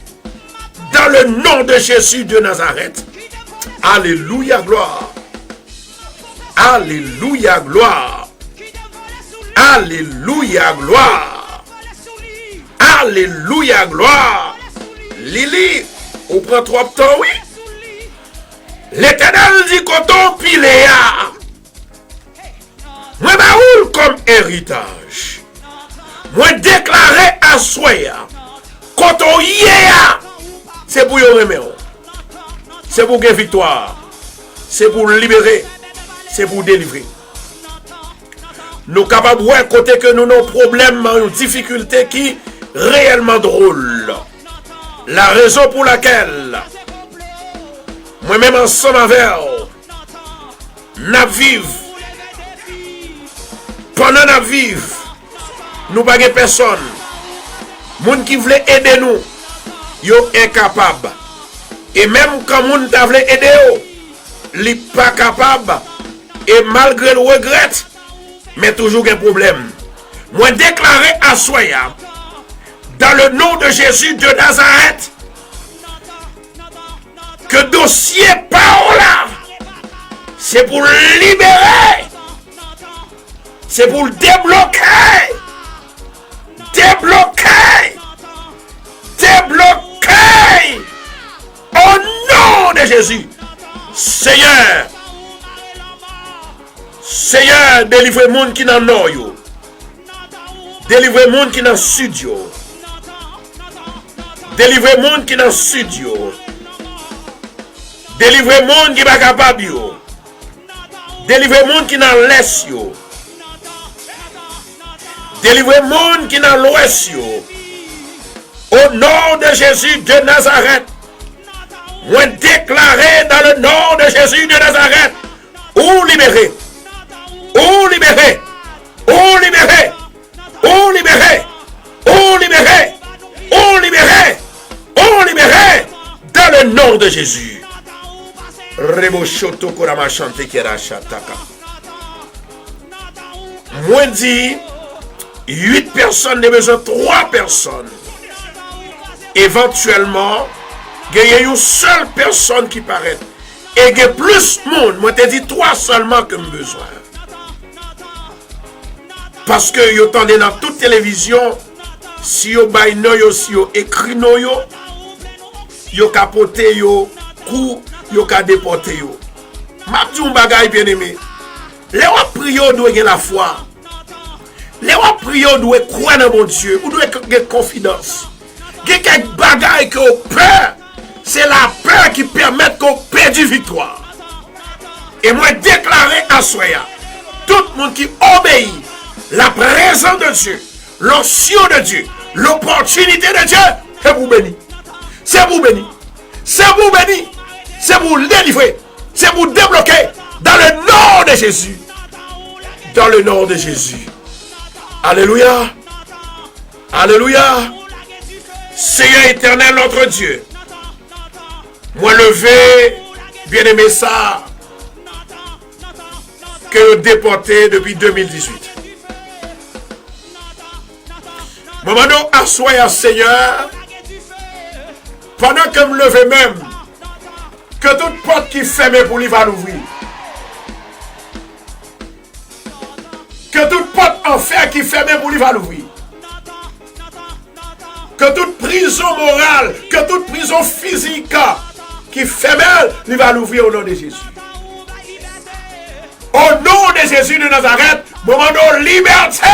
dans le nom de Jésus de Nazareth. Alléluia, gloire. Alléluia, gloire. Alléluia, gloire. Alléluia, gloire. Lily, on prend 3 temps, oui. L'Éternel dit qu'on piléa. Moi, je comme héritage. Moi, déclaré à Soya. Quand on y est, c'est pour y remettre. C'est pour gagner victoire. C'est pour libérer. C'est pour délivrer. Nous sommes capables de voir côté que nous avons problèmes, une difficulté qui est réellement drôle. La raison pour laquelle, moi-même ensemble avec nous vivons. Pendant nous vivons, nous n'avons pas personne. Les gens qui veulent aider nous, ils sont incapables. Et même quand les gens veulent aider nous, ils ne sont pas capables. Et malgré le regret, mais toujours un problème. Moi déclaré à Soya, dans le nom de Jésus de Nazareth, que dossier par là, c'est pour libérer. C'est pour le débloquer. Débloquer. Débloquer. Au nom de Jésus. Seigneur. Seigneur, délivrez le monde qui dans le nord. Délivrez le monde qui dans le sud. Délivrez le monde qui dans le sud. Délivrer monde qui pas capable yo. Délivrer monde qui dans l'est yo. Délivrer monde qui dans l'ouest yo. Au nom de Jésus de Nazareth. Moi déclaré dans le nom de Jésus de Nazareth. Ou libéré. Ou libéré. Ou libéré. Ou libéré. Ou libéré. Ou libéré. Ou libéré. Dans le nom de Jésus. Rebochoto Korama Chante Kerachataka. Moi dit 8 personnes, de besoin 3 personnes. Éventuellement, il y a une seule personne qui paraît. Et il y a plus de monde. Moi, je te dis 3 seulement que j'ai besoin. Parce que vous entendez dans toute télévision, si vous avez si vous écrit, vous capoté, vous coup, vous déporté. Je dis un bagage bien aimé. Les prières doivent avoir la foi. Les prières doivent croire dans mon Dieu. Vous devez avoir confiance. Il y a quelques bagailles que vous peur. C'est la peur qui permet qu'on perde du victoire. Et moi, déclarer à Soya, tout le monde qui obéit la présence de Dieu, l'onction de Dieu, l'opportunité de Dieu, c'est pour bénir. C'est pour bénir. C'est pour bénir. C'est pour délivrer. C'est pour débloquer. Dans le nom de Jésus. Dans le nom de Jésus. Alléluia. Alléluia. Seigneur éternel, notre Dieu. Moi levé, bien aimé ça, que déporté depuis 2018. Moment où assoyez Seigneur, pendant que me levé même, que toute porte qui ferme pour lui va l'ouvrir. Que toute porte en fer qui ferme pour lui va l'ouvrir. Que toute prison morale, que toute prison physique qui ferme, il va l'ouvrir au nom de Jésus. Au nom de Jésus de Nazareth, moment de liberté.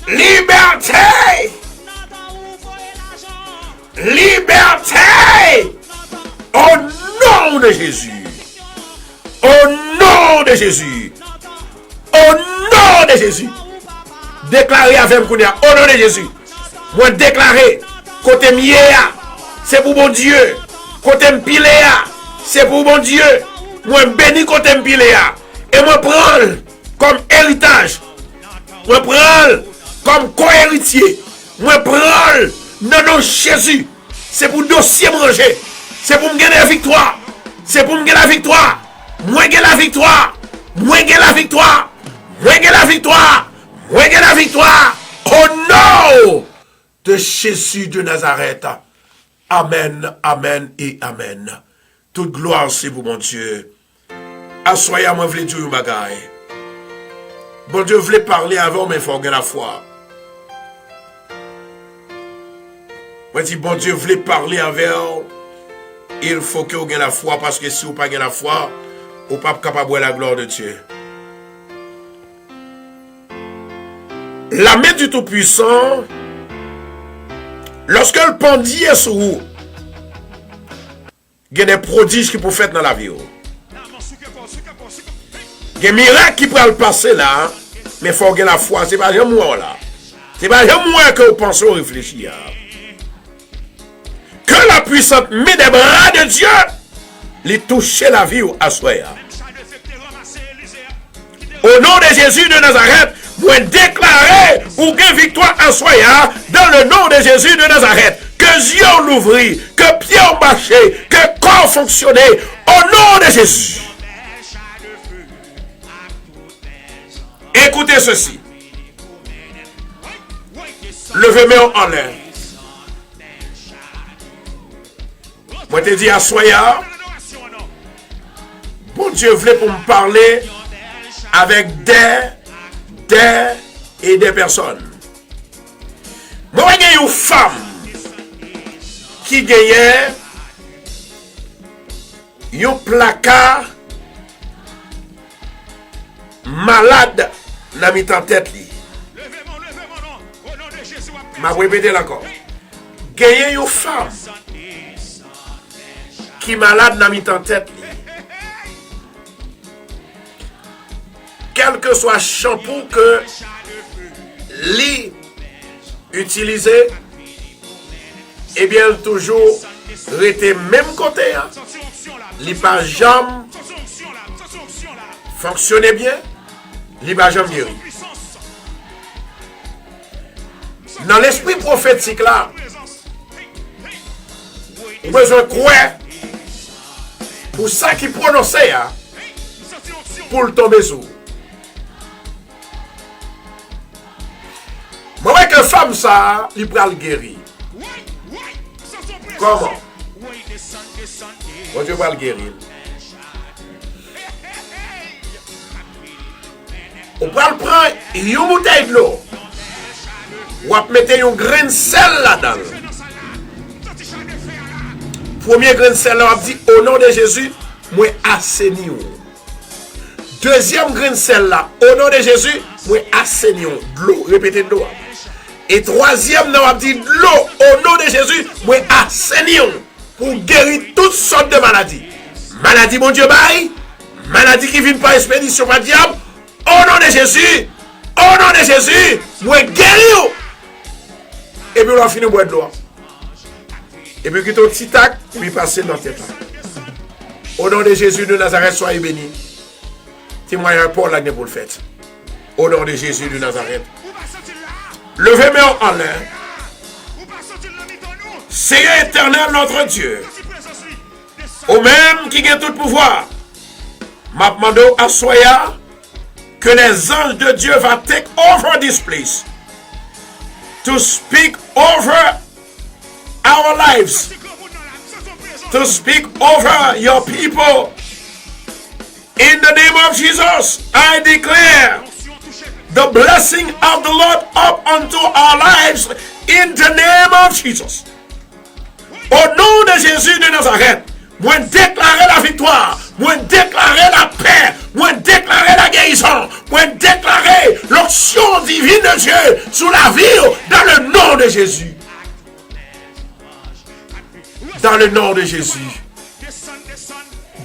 Liberté. Liberté. Au nom de Jésus. Au nom de Jésus. Au nom de Jésus. Déclarez avec moi au nom de Jésus. Moi déclarer côté miéa, c'est pour mon Dieu. Côté mpiléa, c'est pour mon Dieu. Moi béni côté mpiléa. Et moi prends comme héritage. Moi prends comme co-héritier. Moi prends non non Jésus. C'est pour dossier manger. C'est pour me gagner la victoire. C'est pour me gagner la victoire. Moi gagner la victoire. Moi gagner la victoire. Moi gagner la victoire. Moi gagner la victoire. Au nom de Jésus de Nazareth. Amen, amen et amen. Toute gloire c'est pour mon Dieu. Assoyez moi vle dire un bagay. Bon Dieu voulait parler avant mais il faut gagner la foi. Moi dis bon Dieu voulait parler avec il faut que vous gagnez la foi parce que si vous pas gagnez la foi, vous pas capable de la gloire de Dieu. La main du Tout-Puissant, lorsque le pendit est sur vous, il y a des prodiges qui peuvent faire dans la vie. Il y a des miracles qui peuvent passer là, mais il faut gagner la foi. Ce n'est pas moi là. Ce n'est pas moi que vous pensez ou réfléchissez. Que la puissante main des bras de Dieu les toucher la vie à soi. Au nom de Jésus de Nazareth, vous déclarez ou gain victoire à soi dans le nom de Jésus de Nazareth. Que yeux l'ouvrit, que pieds ont marché, que corps fonctionnait au nom de Jésus. Écoutez ceci. Levez-moi en l'air. Moi te dis à Soya, bon Dieu voulait pour me parler avec des personnes. Moi j'ai une femme qui gagnait un placard malade dans mi tête li. M'a répété encore. Gagnait une femme qui malade n'a mis en tête. Quel que soit shampoo que li utilisé, eh bien toujours rester même côté. Hein. Li pas jamais fonctionner bien, li pas jamais guéri. Dans l'esprit prophétique là, on a besoin de croire pour ça qui prononçait, hein, pour le tomber sous. Moi, que femme ça, il peut le guérir. Comment? Moi, je vais le guérir. On peut le prendre une bouteille de l'eau. On va mettre un grain de sel là-dedans. Premier grain de sel, on va dire au nom de Jésus, moi assaini. Deuxième grain de sel là, au nom de Jésus, moi assaini. De l'eau, répétez de l'eau. Et troisième, on va dire de l'eau, au nom de Jésus, moi assaini. Pour guérir toutes sortes de maladies. Maladie, mon Dieu, bye. Maladie qui vient par expédition par diable. Au nom de Jésus, moi guéris. Et puis on a fini de boire de l'eau. Et puis qu'il y a un petit tac, puis passer dans tête. Au nom de Jésus de Nazareth, soyez bénis. Témoignage pour la pour le fait. Au nom de Jésus de Nazareth. Levez-moi en l'air. Seigneur éternel notre Dieu. Au même qui a tout pouvoir. M'a demandé à Soya que les anges de Dieu vont take over this place. To speak over our lives. To speak over your people. In the name of Jesus, I declare the blessing of the Lord up unto our lives in the name of Jesus. Au nom de Jésus de Nazareth, moi déclarer la victoire, moi déclarer la paix, moi déclarer la guérison, moi déclarer l'onction divine de Dieu sous la vie dans le nom de Jésus. Dans le nom de Jésus.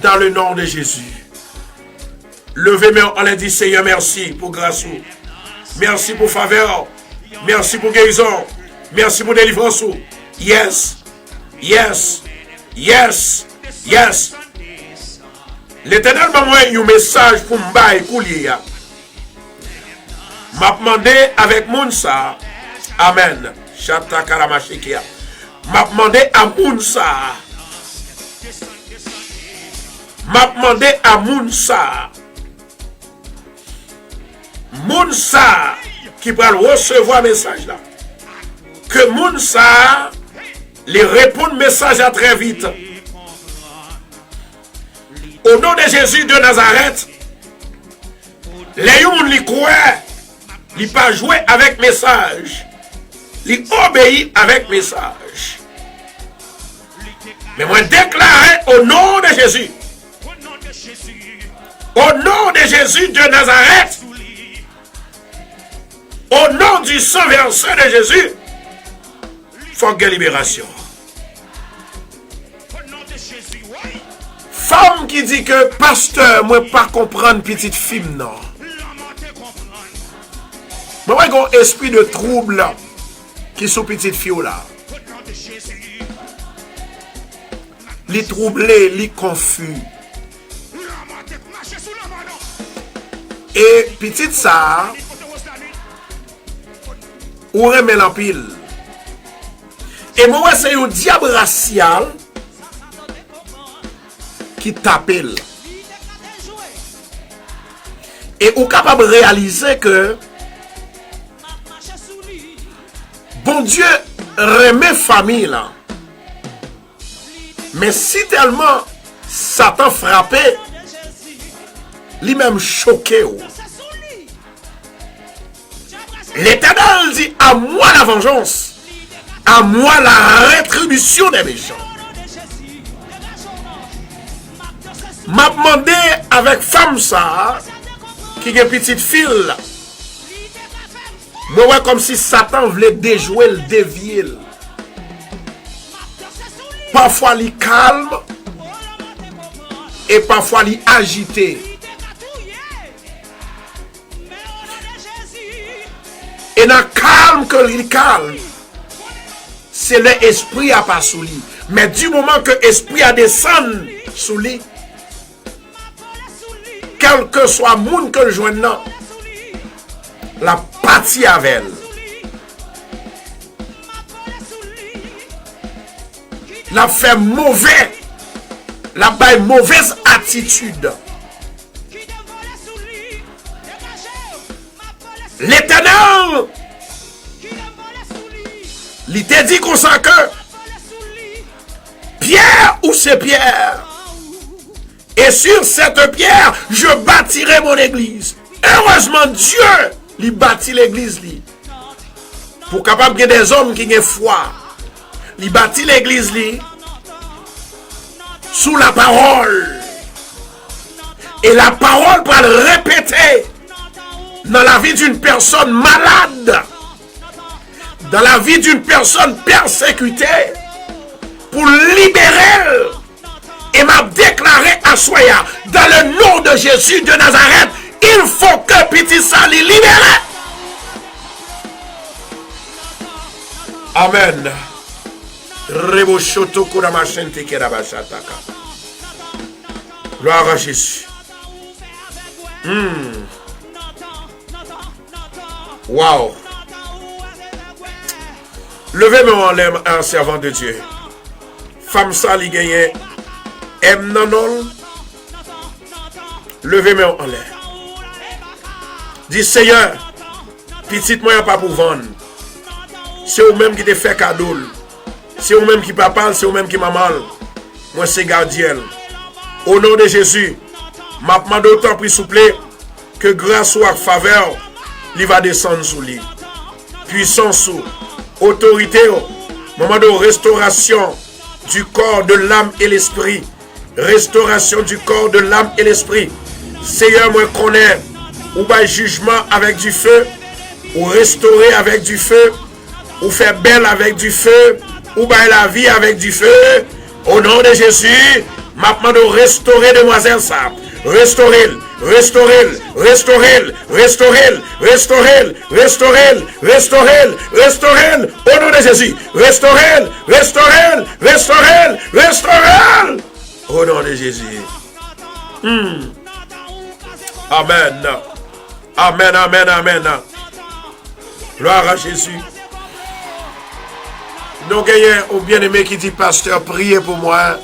Dans le nom de Jésus. Levez-moi, on a dit Seigneur, merci pour grâce. Merci pour faveur. Merci pour guérison. Merci pour délivrance. Yes. Yes. Yes. Yes. L'Éternel m'a envoyé un message pour m'bailler coulier. M'a demandé avec Mounsa. Amen. Chata Karamashikia. M'a demandé à Mounsa. M'a demandé à Mounsa. Mounsa qui va recevoir message là. Que Mounsa les répond message à très vite. Au nom de Jésus de Nazareth, les gens qui croient, ils ne pas jouer avec message. Ils obéissent avec message. Mais moi déclarer au nom de Jésus. Au nom de Jésus de Nazareth. Au nom du sang versé de Jésus. Faut que libération. Femme qui dit que pasteur, moi pas comprendre petite fille non. Moi j'ai un esprit de trouble qui sont petite fille là. Les troublés, les confus. Et petite ça, ou remet la pile. Et moi c'est un diable racial qui t'appelle. Et ou capable de réaliser que bon Dieu remet famille là. Mais si tellement Satan frappé, lui-même choqué. L'Éternel dit à moi la vengeance, à moi la rétribution des méchants. M'a demandé avec femme ça, qui est petite fille. Moi ouais comme si Satan voulait déjouer le dévier. Parfois il calme, et parfois il agité. Et dans le calme que il calme, c'est l'esprit à pas sous lui. Mais du moment que l'esprit a descend sous lui, quel que soit le monde que le joigne, la partie avec elle. La fait mauvais. La baille mauvaise attitude. L'Éternel, il t'a dit qu'on sent que pierre ou c'est pierre. Et sur cette pierre, je bâtirai mon église. Heureusement, Dieu, il bâtit l'église. Pour capable de des hommes qui ont foi. Il bâtit l'église sous la parole. Et la parole va le répéter dans la vie d'une personne malade, dans la vie d'une personne persécutée, pour libérer. Et m'a déclaré à Soya, dans le nom de Jésus de Nazareth, il faut que petit ça les libère. Amen. Gloire à Jésus. Wow. Levez-moi en l'air, un servant de Dieu. Femme ça, li gagne. M non. Levez-moi en l'air. Dis Seigneur, petite moi pas pour vendre. C'est vous-même qui te fait cadeau. C'est vous-même qui papa, c'est vous-même qui maman. Moi c'est gardien. Au nom de Jésus, m'a demandé autant plus souple que grâce ou à faveur, il va descendre sous lui. Puissance ou autorité, moment de restauration du corps, de l'âme et l'esprit. Restauration du corps, de l'âme et l'esprit. Seigneur, moi connais ou pas jugement avec du feu, ou restaurer avec du feu, ou faire belle avec du feu, ou bien la vie avec du feu. Au nom de Jésus, maintenant de restaurer demoiselle ça. Restaurer, restaurer, restaurer, restaurer, restaurer, restaurer, restaurer, restaurer. Au nom de Jésus, restaurer, restaurer, restaurer, restaurer. Au nom de Jésus. Amen. Amen, amen, amen. Gloire à Jésus. Nous gagnons au bien-aimé qui dit, pasteur, priez pour moi.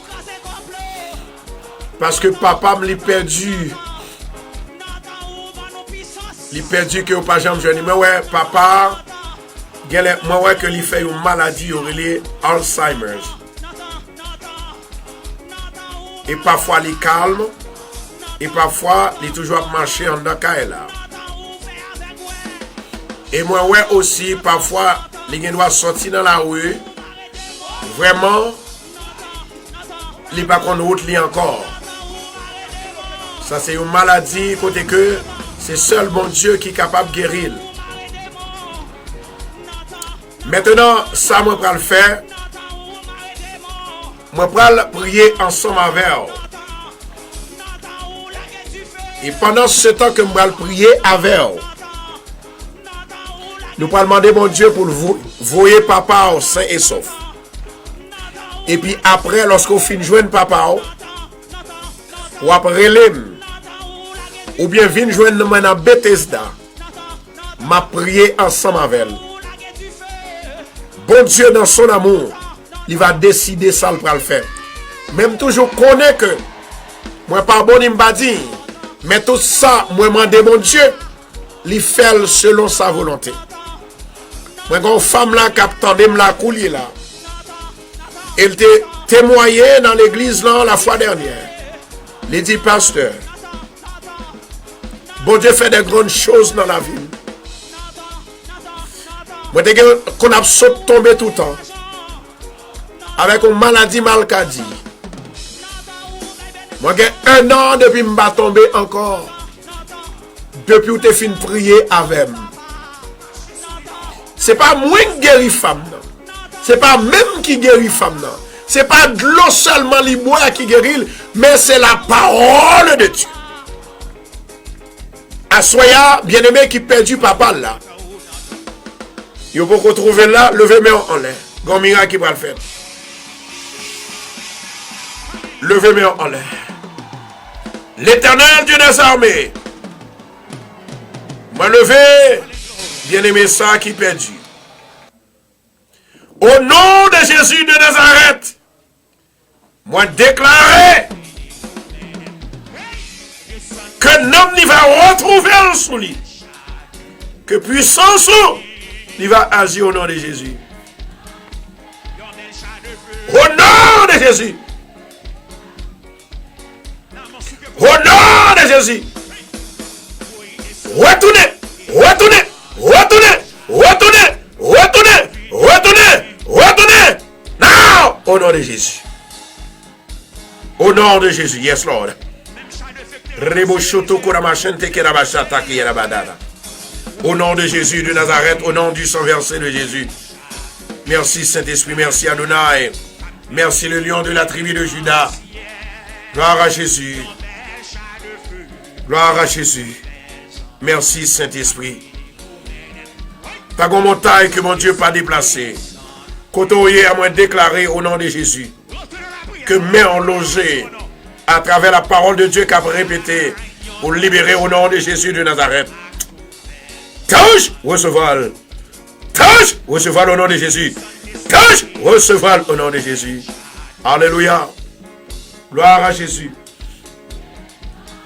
Parce que papa me l'a perdu. Il perdu que pas jamais jeune. Mais ouais, papa, moi ouais que il fait une maladie, il Alzheimer. Et parfois il calme. Et parfois il toujours marcher en Dakar là. Et moi ouais aussi parfois il doit sortir dans la rue. Vraiment, il n'est pas qu'on route li encore. Ça c'est une maladie côté que c'est seul mon Dieu qui est capable de guérir. Maintenant, ça moi pour le faire. Moi pour prier ensemble avec vous. Et pendant ce temps que moi prier avec vous, nous allons demander mon Dieu pour vous voyer papa au sain et sauf. Et puis après, lorsqu'on finit de joindre papa, ou après l'homme, ou bien vient joindre moi dans Bethesda, m'a prié ensemble avec elle. Bon Dieu, dans son amour, il va décider ça pour le faire. Même toujours connaît que, moi pas bon, il m'a dit, mais tout ça, moi demande mon Dieu, il fait selon sa volonté. Moi, une femme là qui attendait la coulier là. Elle t'a témoigné dans l'église là la fois dernière. Il dit, pasteur, bon Dieu fait des grandes choses dans la vie. Moi, qu'on a tombé tout le temps. Avec une maladie malcadie. Moi, j'ai 1 an depuis que je suis tombé encore. Depuis que tu as fini de prier avec moi. Ce n'est pas moi qui guéris femme. Ce n'est pas même qui guérit femme. Ce n'est pas de l'eau seulement les bois qui guérit, mais c'est la parole de Dieu. Assoya, bien-aimé qui perdu papa là. Il faut qu'on trouve là, levez-moi en l'air. Grand miracle qui va le faire. Levez-moi en l'air. L'Éternel Dieu des armées. Moi levé, bien-aimé ça qui perdu. Au nom de Jésus de Nazareth, moi déclarer que l'homme n'y va retrouver en sous lui. Que puissance il va agir au nom de Jésus. Au nom de Jésus. Au nom de Jésus. Retournez, retournez, retournez, retournez, retournez, retournez, retournez. Now, au nom de Jésus. Au nom de Jésus, yes Lord. Au nom de Jésus de Nazareth, au nom du sang versé de Jésus. Merci Saint-Esprit, merci Adonai. Merci le lion de la tribu de Juda. Gloire à Jésus. Gloire à Jésus. Merci Saint-Esprit. Pas de montagne que mon Dieu pas déplacé. Côtoyer à moi déclaré au nom de Jésus. Que main logé à travers la parole de Dieu qu'a répété pour libérer au nom de Jésus de Nazareth. Touche, recevoir. Touche, recevoir au nom de Jésus. Touche, recevoir au nom de Jésus. Alléluia. Gloire à Jésus.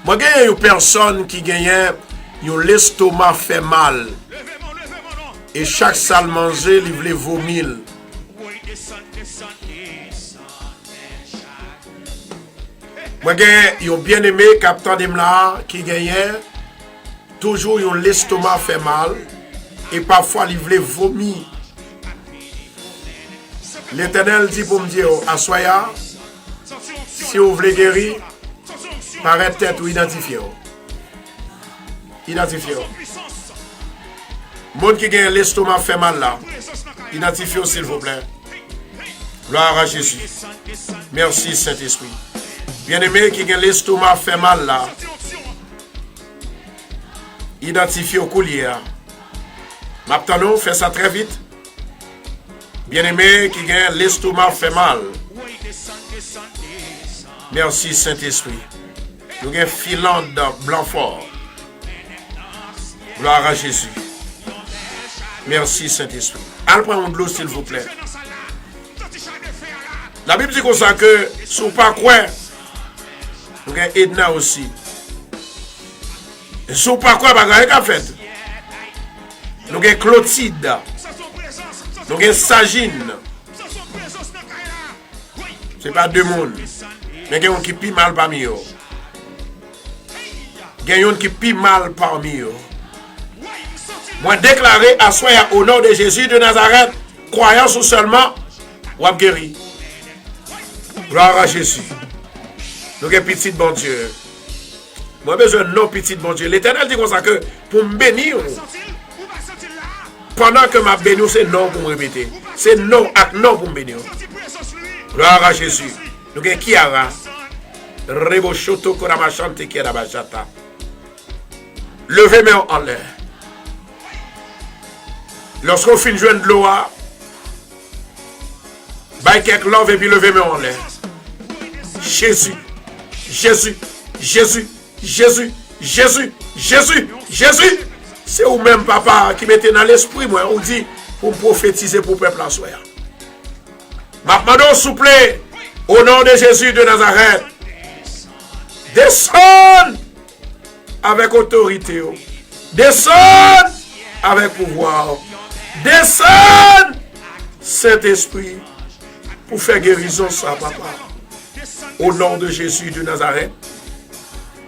Moi, il y a une personne qui gagne, l'estomac fait mal. Et chaque salle manger, il voulait vomir. Moi, il y a un bien-aimé capitaine Demla qui gagne, toujours l'estomac fait mal. Et parfois, il voulait vomir. L'Éternel dit pour me dire, Assoya, si vous voulez guérir, paraît tête ou identifier. Identifier. Monde qui gagne l'estomac fait mal là. Identifiez s'il vous plaît. Gloire à Jésus. Merci Saint-Esprit. Bien-aimé qui gagne l'estomac fait mal là. Identifiez au coulier. Maintenant, fait ça très vite. Bien-aimé qui gagne l'estomac fait mal. Merci Saint-Esprit. Nous avons filant blanc fort. Gloire à Jésus. Merci Saint-Esprit. Allez prendre de l'eau s'il vous plaît. La Bible dit comme ça que si vous ne pas quoi, nous avons Edna aussi. Si vous ne pas quoi, vous avez fait. Nous avons Clotilde. Nous avons Sagine. Ce n'est pas deux mondes. Mais il y a un qui pis mal parmi eux. Il y a un qui pis mal parmi eux. Moi déclaré à soi au nom de Jésus de Nazareth, croyance ou seulement, ou a guéri. Gloire à Jésus. Nous avons petit bon Dieu. Moi j'ai besoin de non petit bon Dieu. L'Éternel dit comme ça que pour me bénir, pendant que ma bénir, c'est non pour me répéter. C'est non à non pour me bénir. Gloire à Jésus. Nous avons Kiara. Rebo Shoto Korama Chante Kiara Bajata. Levez-moi en l'air. Lorsqu'on finit de jouer de l'eau, baille quelques love et puis levez-moi en l'air. Jésus, Jésus, Jésus, Jésus, Jésus, Jésus, Jésus. C'est vous-même, papa, qui mettez dans l'esprit, moi, on dit, pour prophétiser pour le peuple en soi. Maintenant, s'il vous plaît, au nom de Jésus de Nazareth, descends avec autorité, descends avec pouvoir, descends, Saint-Esprit, pour faire guérison ça, papa. Au nom de Jésus de Nazareth,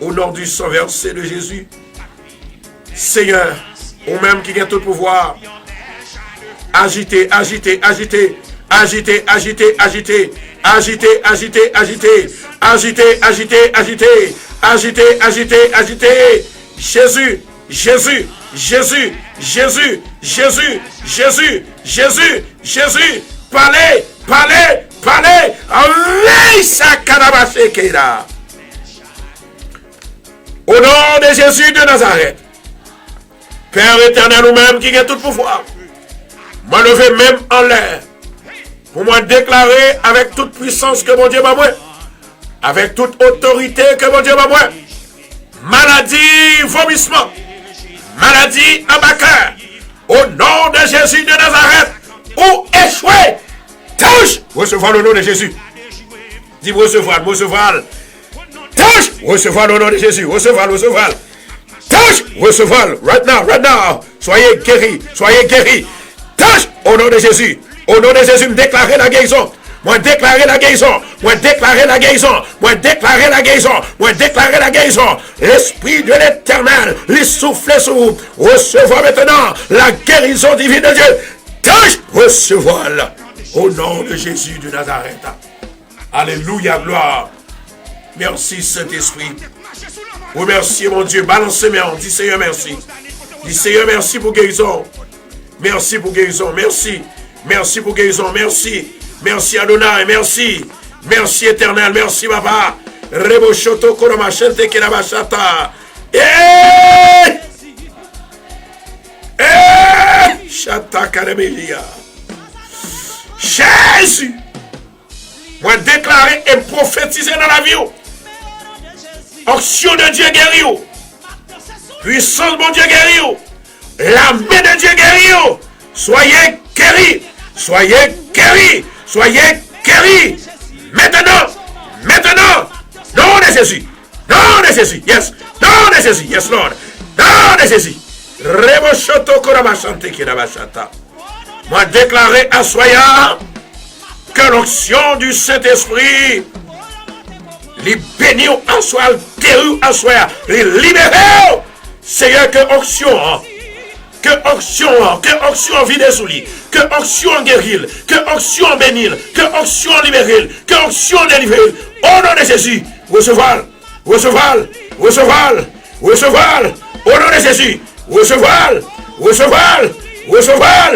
au nom du sang versé de Jésus, Seigneur, ou même qui a tout pouvoir, agitez, agitez, agitez, agitez, agitez, agitez, agitez, agitez, agitez, agitez, agitez, agitez, agitez, agitez, agitez, Jésus, Jésus, Jésus, Jésus, Jésus, Jésus, Jésus, Jésus, parlez, parlez, parler avec sa Kanabashekera. Au nom de Jésus de Nazareth, Père éternel, nous-mêmes qui avons tout pouvoir, moi lever même en l'air, pour moi déclarer avec toute puissance que mon Dieu m'a moi, avec toute autorité que mon Dieu m'a moi, maladie, vomissement, maladie à ma cœur, au nom de Jésus de Nazareth, ou échouer, touche, recevoir le nom de Jésus. Dis recevoir, recevoir. Touche, recevoir le nom de Jésus, recevoir, recevoir. Touche, recevoir, right now. Soyez guéris, soyez guéris. Touche, au nom de Jésus. Au nom de Jésus, me déclarer la guérison. Moi déclarer la guérison. Moi déclarer la guérison. Moi déclarer la guérison. Moi déclarer la guérison. L'Esprit de l'Éternel, les souffles sur vous. Recevoir maintenant la guérison divine de Dieu. Touche, recevoir au nom de Jésus de Nazareth. Alléluia, gloire. Merci Saint-Esprit. Remerciez mon Dieu. Balancez mes hanches. Dis Seigneur merci. Dis Seigneur merci pour guérison. Merci pour guérison. Merci. Merci pour guérison. Merci. Merci Adonai. Merci. Merci éternel. Merci Papa. Rebo shoto koroma shente kirabashata. Chata karebelia. Jésus. Moi déclarer et prophétiser dans la vie. Action de Dieu guéri. Puissance de mon Dieu guéri. La main de Dieu guéri. Soyez guéris. Soyez guéris. Soyez guéris. Maintenant. Maintenant. Nom de Jésus. Nom de Jésus. Yes. Nom de Jésus. Yes, Lord. Nom de Jésus. Rebo shoto korabashante kirabashata. Moi déclarer à Soya que l'onction du Saint-Esprit les bénis en soi, guéris en soi, les libérer. Seigneur, que onction vide sous lui, que onction guérir, que onction bénir, que onction libérer, que onction délivrer. Au nom de Jésus, recevoir, recevoir, recevoir, recevoir. Au nom de Jésus, recevoir, recevoir, recevoir.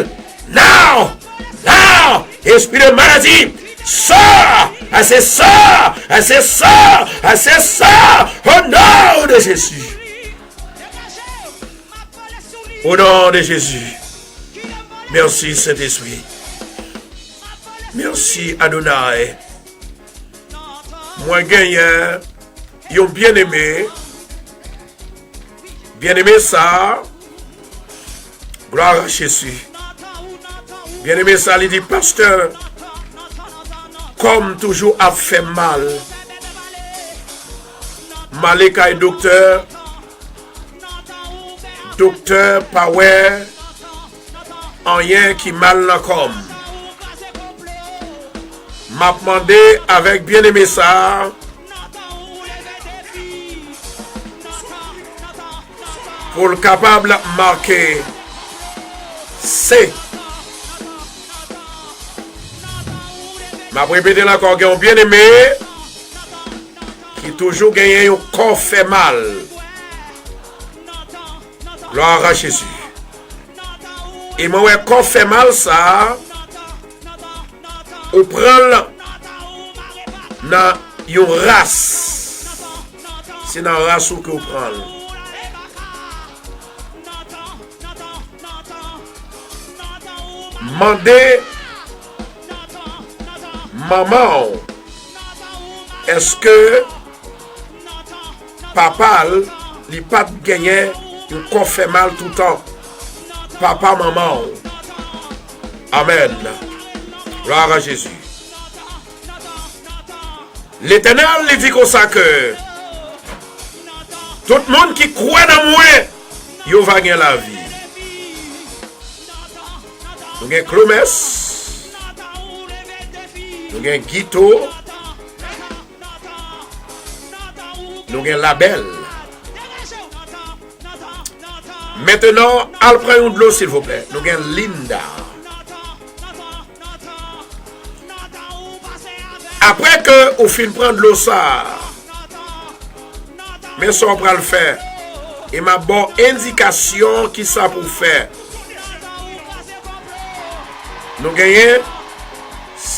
Now, now. Esprit de maladie, sort, assez sort, assez sort, assez sort, au nom de Jésus. Au nom de Jésus. Merci Saint-Esprit. Merci Adonai. Moi gagnant, ils ont bien aimé ça. Gloire à Jésus. Bien aimé ça, il dit, pasteur, comme toujours a fait mal. Malika est docteur Power, rien qui mal n'a comme. M'a demandé avec bien aimé ça, pour le capable marquer C. Ma répété encore, un bien aimé qui toujours gagne un corps fait mal. Gloire à Jésus. Et moi, un corps fait mal, ça, on prend dans une race. C'est dans la race que on prend. Mandez. Maman, est-ce que papa, il n'a pas gagné, il corps fait mal tout le temps? Papa, maman. Amen. Gloire à Jésus. L'Éternel lui dit comme ça que tout le monde qui croit dans moi, il va gagner la vie. Nous avons Clomès. Nous avons Guito, nous avons Label. Maintenant, allez prendre de l'eau s'il vous plaît. Nous avons Linda. Après que vous finissez de prendre de l'eau ça, mais ça on va le faire. Et ma bonne indication qui ça pour faire. Nous gagnons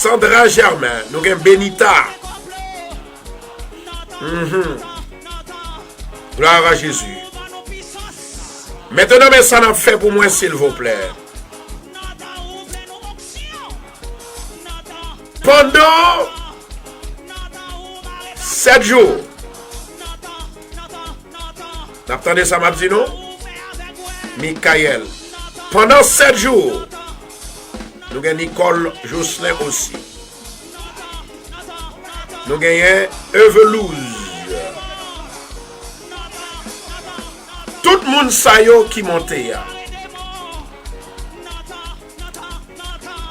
Sandra Germain. Nous avons Benita. Gloire à Jésus. Maintenant, mais ça n'a fait pour moi, s'il vous plaît. Pendant 7 jours. N'attendez ça, m'a dit non? Michael. Pendant 7 jours. Nous avons Nicole Jocelyn aussi. Nous avons Evelouz. Tout le monde sa yo qui monte.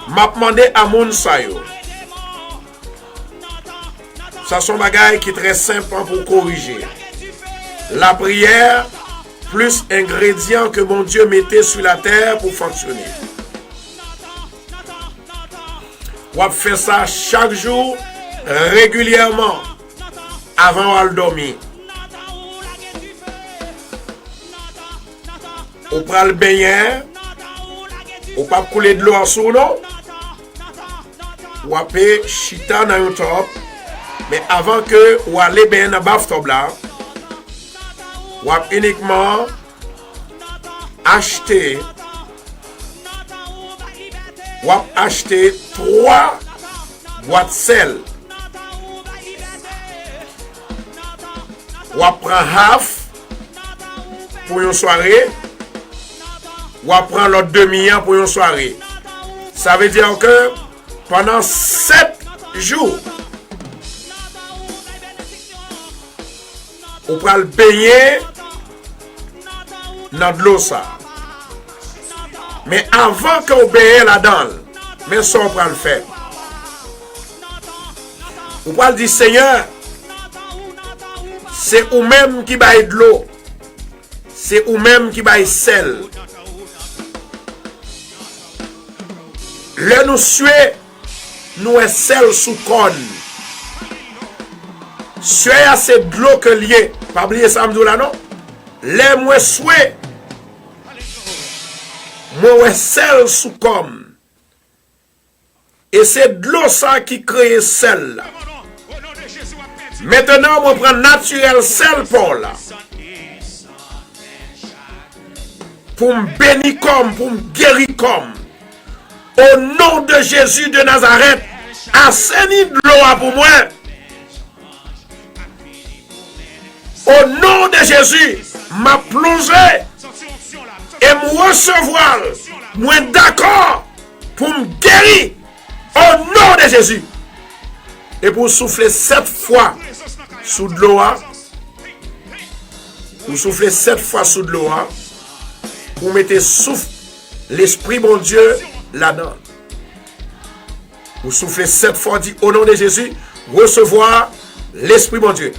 M'a demandé à moun sa yo. Ça sont bagaille qui est très simple pour corriger. La prière plus ingrédients que mon Dieu mettait sur la terre pour fonctionner. On fait ça chaque jour, régulièrement, avant de dormir. On prend le baigner, on ne peut pas couler de l'eau en dessous, non? On peut chita dans le top, mais avant que on allait bien dans le bathtub là, on peut uniquement acheter 3 boîtes de sel. On prend half pour une soirée. On prend l'autre demi-heure pour une soirée. Ça veut dire que pendant 7 jours, on prend le baigner dans de l'eau ça. Mais avant qu'on baigne là-dedans, mais ça on prend le faire. On prend le dire Seigneur, c'est vous-même qui baille de l'eau. C'est vous-même qui baille sel. Le nous suer, nous est sel sous conne. Suer c'est de l'eau que lié. Pas oublier ça là non? Les moi souhait. Moi sel sous comme. Et c'est de l'eau ça qui crée sel. Maintenant, on prend naturel sel pour là. Pour me bénir comme, pour me guérir comme. Au nom de Jésus de Nazareth, assainis de l'eau pour moi. Au nom de Jésus, m'a plongé et me recevoir. Moi d'accord pour me guérir. Au nom de Jésus. Et pour souffler 7 fois sous de l'eau. Pour souffler 7 fois sous de l'eau. Pour mettre souffle l'Esprit bon Dieu là-dedans. Vous soufflez 7 fois, dit au nom de Jésus, recevoir l'Esprit bon Dieu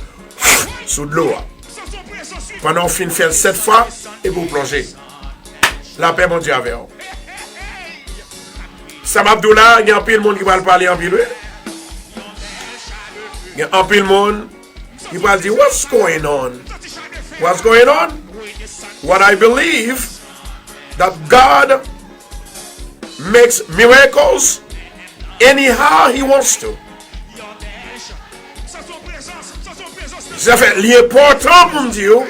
sous de l'eau. Pendant qu'on finit faire 7 fois, et vous plongez. La paix mon Dieu avec vous. Sam Abdullah, il y a un peu de monde qui va parler en pile. Il y a un peu de monde qui va dire, what's going on? What's going on? What I believe that God makes miracles anyhow he wants to. Ça fait l'important pour me dire,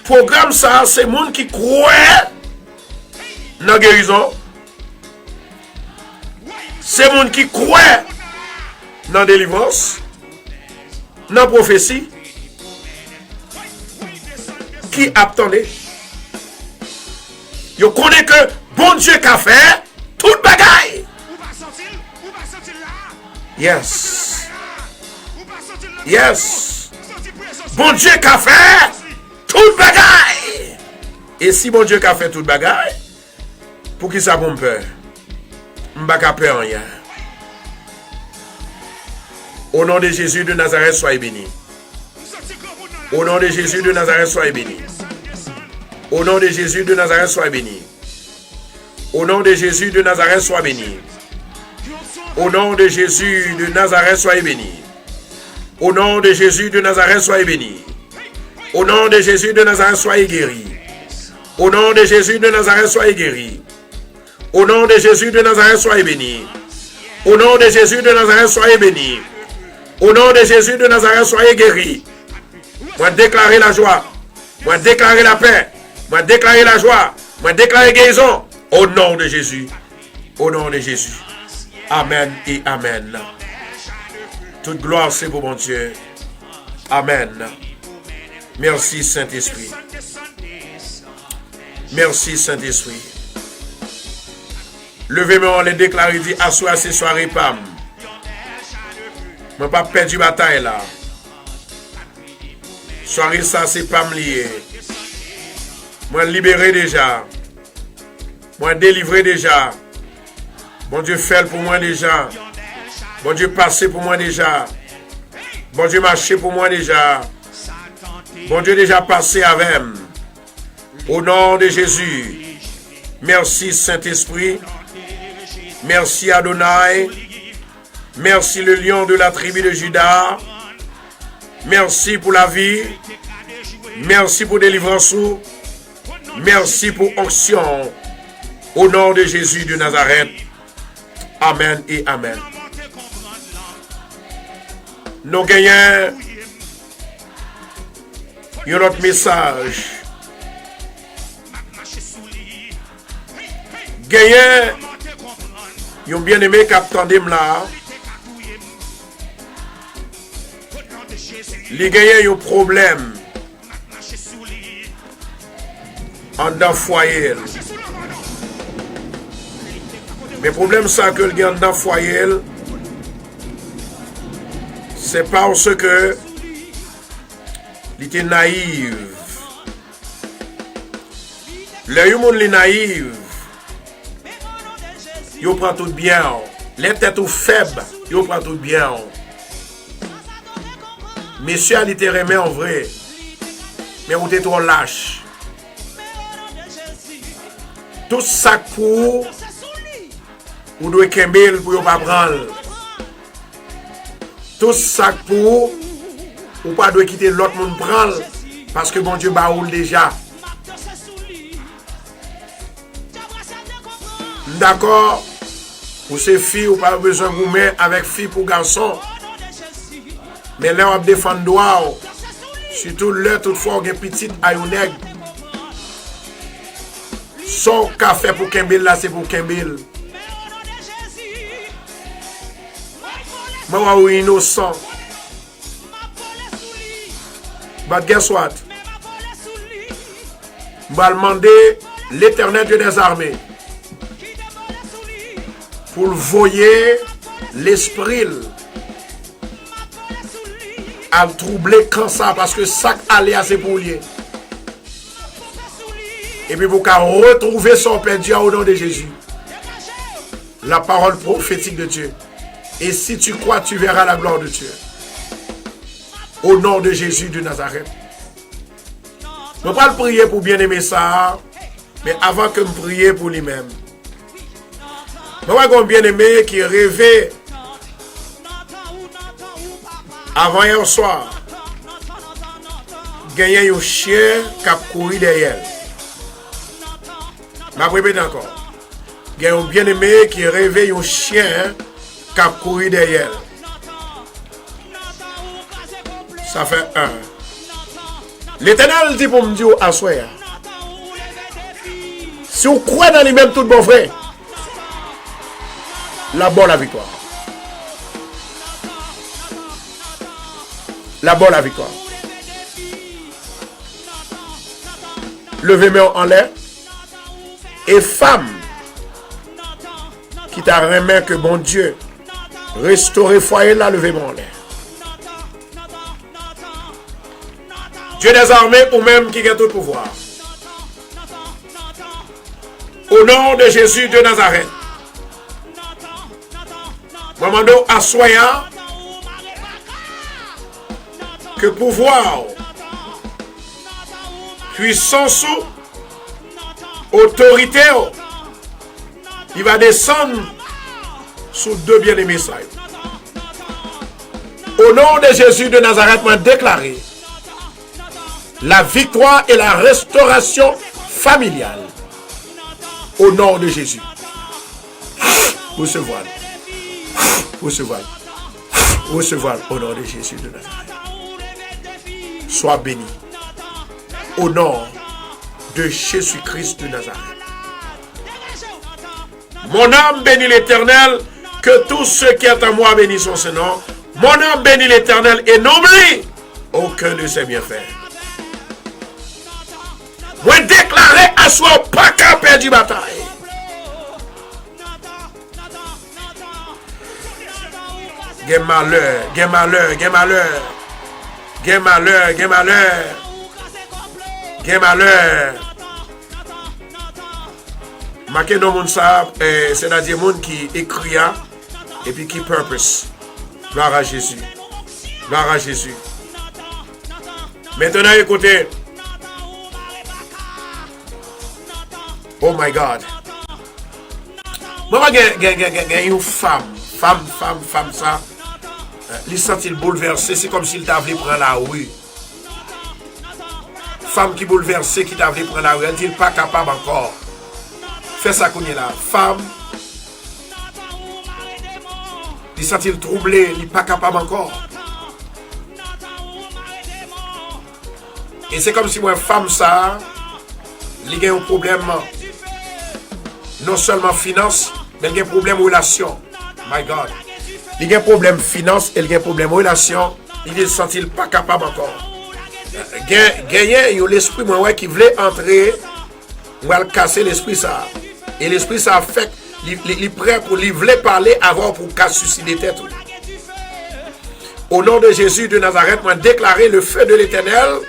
programme ça, c'est monde qui croit dans la guérison. C'est monde qui croit dans la délivrance, dans la prophétie, qui attendait. Yo connaît que bon Dieu qu'a fait toute bagaille. Yes. Yes. Bon Dieu qu'a fait toute bagaille. Et si bon Dieu qu'a fait toute bagaille, pour qui ça pour peur? M'ba ka peur rien. Au nom de Jésus de Nazareth, soyez bénis. Au nom de Jésus de Nazareth, soyez bénis. Au nom de Jésus de Nazareth, sois béni. Au nom de Jésus de Nazareth, sois béni. Au nom de Jésus de Nazareth, sois béni. Au nom de Jésus de Nazareth, sois béni. Au nom de Jésus de Nazareth, sois guéri. Au nom de Jésus de Nazareth, sois guéri. Au nom de Jésus de Nazareth, soyez bénis. Au nom de Jésus de Nazareth, soyez bénis. Au nom de Jésus de Nazareth, soyez guéris. Moi déclarer la joie. Moi déclarer la paix. Moi déclarer la joie. Moi déclarer guérison. Au nom de Jésus. Au nom de Jésus. Amen et amen. Toute gloire c'est pour mon Dieu. Amen. Merci Saint-Esprit. Merci Saint-Esprit. Levez-moi, les déclarer, dit, assois ces soirées, pam. Je n'ai pas perdu bataille là. Soirée ça, c'est pas me lié. Moi libéré déjà. Moi délivré déjà. Bon Dieu fait pour moi déjà. Bon Dieu passé pour moi déjà. Bon Dieu marché pour moi déjà. Bon Dieu déjà passé avec. Au nom de Jésus. Merci Saint-Esprit. Merci Adonai. Merci le lion de la tribu de Juda. Merci pour la vie. Merci pour délivrance. Merci pour onction. Au nom de Jésus de Nazareth. Amen et amen. Nous gagnons un autre message. Gagnons un bien-aimé qui attendait là. Il gagne un problème en dans foyer. Mais le problème ça que le gagne dans foyer, c'est parce que il était naïf. Le monde est naïf. Il prend tout bien. Les têtes faibles, il prend tout bien. Monsieur a été remis en vrai. Mais vous êtes trop lâche. Tout ça pour vous devez kembel pour ne pas prendre. Tout ça pour ou pas doit quitter l'autre monde prendre parce que bon Dieu baoule déjà. D'accord? Pour ces filles, ou pas besoin de vous mettre avec filles pour garçons. Mais là on défend droit. Surtout là toutefois on est petit ayouneg. Son café pour kembel là c'est pour kembel. Moi ou innocent. But guess what? Je vais demander l'Éternel Dieu des armées pour voyer l'esprit à troubler comme ça parce que ça allait assez pour lui. Et puis vous pouvez retrouver son perdu au nom de Jésus. La parole prophétique de Dieu. Et si tu crois, tu verras la gloire de Dieu. Au nom de Jésus de Nazareth. Je ne vais pas le prier pour bien aimer ça. Mais avant que je prie pour lui-même. Je vais un bien-aimé qui rêvait avant hier soir. Gagner un chien qui a couru derrière. Je vais répéter encore. Il y a un bien-aimé qui rêvait un chien qui a couru derrière. Ça fait un. L'Éternel dit pour me dire à soi. Si vous croyez dans lui-même tout bon frère, la bonne la victoire. La bonne la victoire. Levez-moi en l'air. Et femme qui t'a remis que bon Dieu restaurer foyer là, levez-moi en l'air. Dieu des armées ou même qui a tout pouvoir. Au nom de Jésus de Nazareth. Mamando assoyant que pouvoir, puissance, autorité, il va descendre sous deux bien-aimés. Au nom de Jésus de Nazareth, m'a déclaré la victoire et la restauration familiale. Au nom de Jésus. Recevoir. Recevoir. Recevoir au nom de Jésus de Nazareth. Sois béni. Au nom de Jésus-Christ de Nazareth. Mon âme bénit l'Éternel, que tous ceux qui est en moi bénissent son nom. Mon âme bénit l'Éternel et n'oublie aucun de ses bienfaits. Moi déclarer à soi pas qu'à perdre bataille. Gen malheur, gen malheur, gen malheur. Gen malheur, gen malheur. Gen malheur. Marqué dans mon ça, c'est-à-dire monde qui écrit et puis qui purpose. Gloire à Jésus. Gloire à Jésus. Maintenant, écoutez. Oh my God. Moi, j'ai une femme ça. Il sent bouleversé, c'est comme s'il t'avait pris la rue. Femme qui bouleversée, qui t'avait pris la rue, elle dit pas capable encore. Fais ça qu'on est là. Femme, il sent troublé, il n'est pas capable encore. Et c'est comme si moi, femme ça, il y a un problème, non seulement finance, mais il y a un problème relation. My God. Il y a un problème finance, il y a un problème relation, il ne sent pas capable encore. Gagner, il y a l'esprit qui voulait entrer, on va casser l'esprit ça. Et l'esprit ça fait, il est prêt pour lui voulait parler avant pour casser suicider tête. Au nom de Jésus de Nazareth, moi déclarer le feu de l'Éternel,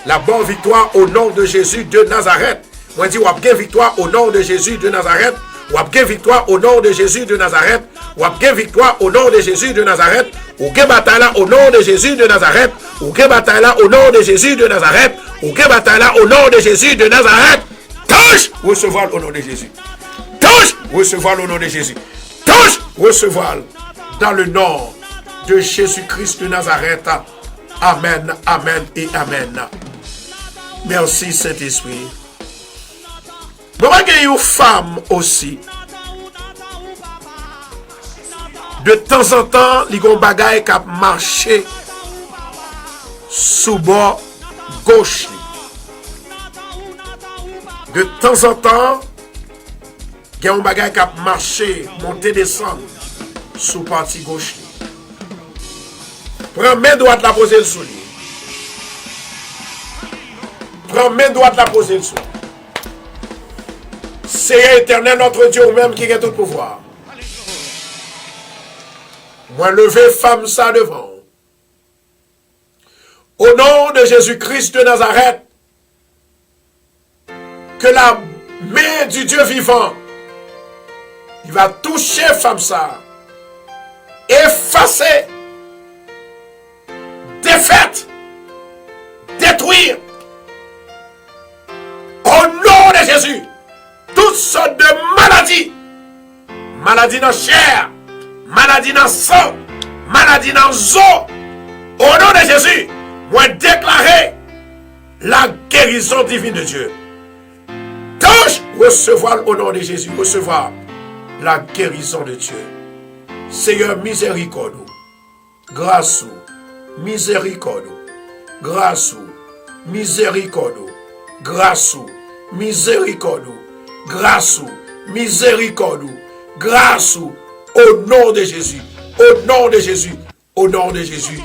la bonne victoire au nom de Jésus de Nazareth. Moi dis, ou a bien victoire au nom de Jésus de Nazareth. Ou a bien victoire au nom de Jésus de Nazareth. Ou a bien victoire au nom de Jésus de Nazareth. Ou bien bataille là au nom de Jésus de Nazareth. Ou bien bataille là au nom de Jésus de Nazareth. Ou bien bataille là au nom de Jésus de Nazareth. Touche, recevoir au nom de Jésus. Touche, recevoir au nom de Jésus. Touche, recevoir dans le nom de Jésus-Christ de Nazareth. Amen, amen et amen. Merci Saint-Esprit. Bon, il y a une femme aussi. De temps en temps, il y a un bagage qui a marché sous bord gauche. De temps en temps, il y a un bagage qui a marché, monté, descendre sous partie gauche. Prends main droite la poser le sous lui. Prends main droite la poser le sous. Seigneur éternel, notre Dieu, ou même qui a tout pouvoir. Moi, lever femme ça devant. Au nom de Jésus-Christ de Nazareth, que la main du Dieu vivant, il va toucher femme ça, effacer, défaite, détruire. Au nom de Jésus, toutes sortes de maladies, maladies dans la chair, maladies dans le sang, maladies dans les os, au nom de Jésus, moi déclarer la guérison divine de Dieu. Touche, recevoir au nom de Jésus, recevoir la guérison de Dieu. Seigneur, miséricorde, grâce, miséricorde, grâce, miséricorde, grâce, miséricorde, grâce, miséricorde, grâce, au nom de Jésus, au nom de Jésus, au nom de Jésus.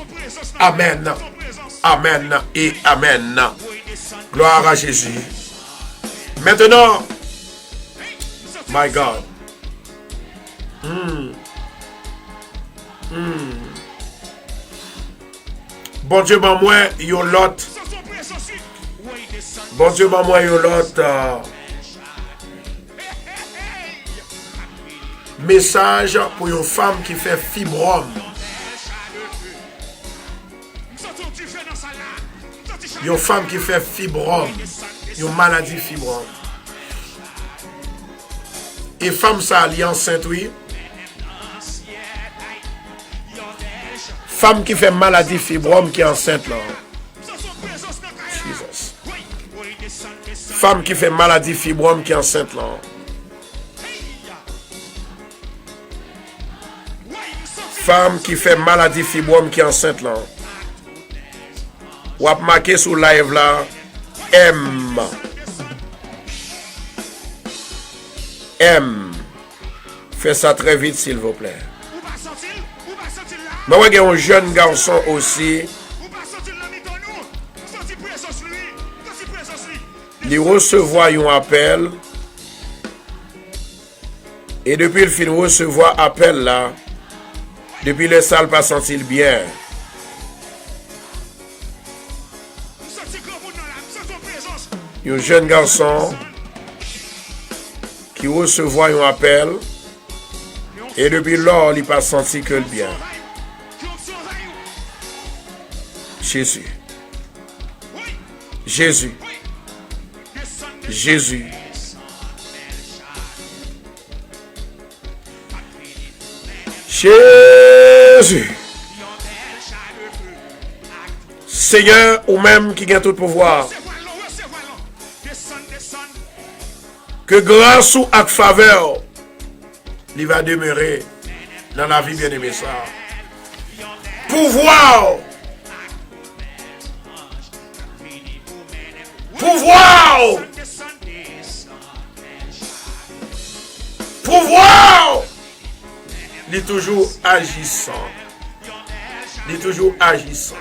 Amen, amen et amen. Gloire à Jésus. Maintenant, my God. Bon Dieu, moi, yon lot. Bon Dieu, moi, yon lot. Message pour une femme qui fait fibrome. Une femme qui fait fibrome. Une maladie fibrome. Et femme ça est enceinte, oui. Femme qui fait maladie fibrome qui est enceinte là. Jesus. Femme qui fait maladie fibrome qui est enceinte là. femme qui fait maladie fibrome qui est enceinte là. Ou a marqué sur live là M. M. Fais ça très vite s'il vous plaît. Mais ouais, il y a un jeune garçon aussi. Il recevoir un appel. Et depuis le film recevoir appel là, depuis le salle pas senti bien. Un jeune garçon qui recevoir un appel et depuis lors il pas senti que le bien. Jésus. Jésus. Jésus. Jésus. Seigneur ou même qui a tout pouvoir. Que grâce ou à faveur, il va demeurer dans la vie bien-aimée ça. Pouvoir. Pouvoir. Pouvoir. Il est toujours agissant. Il est toujours agissant.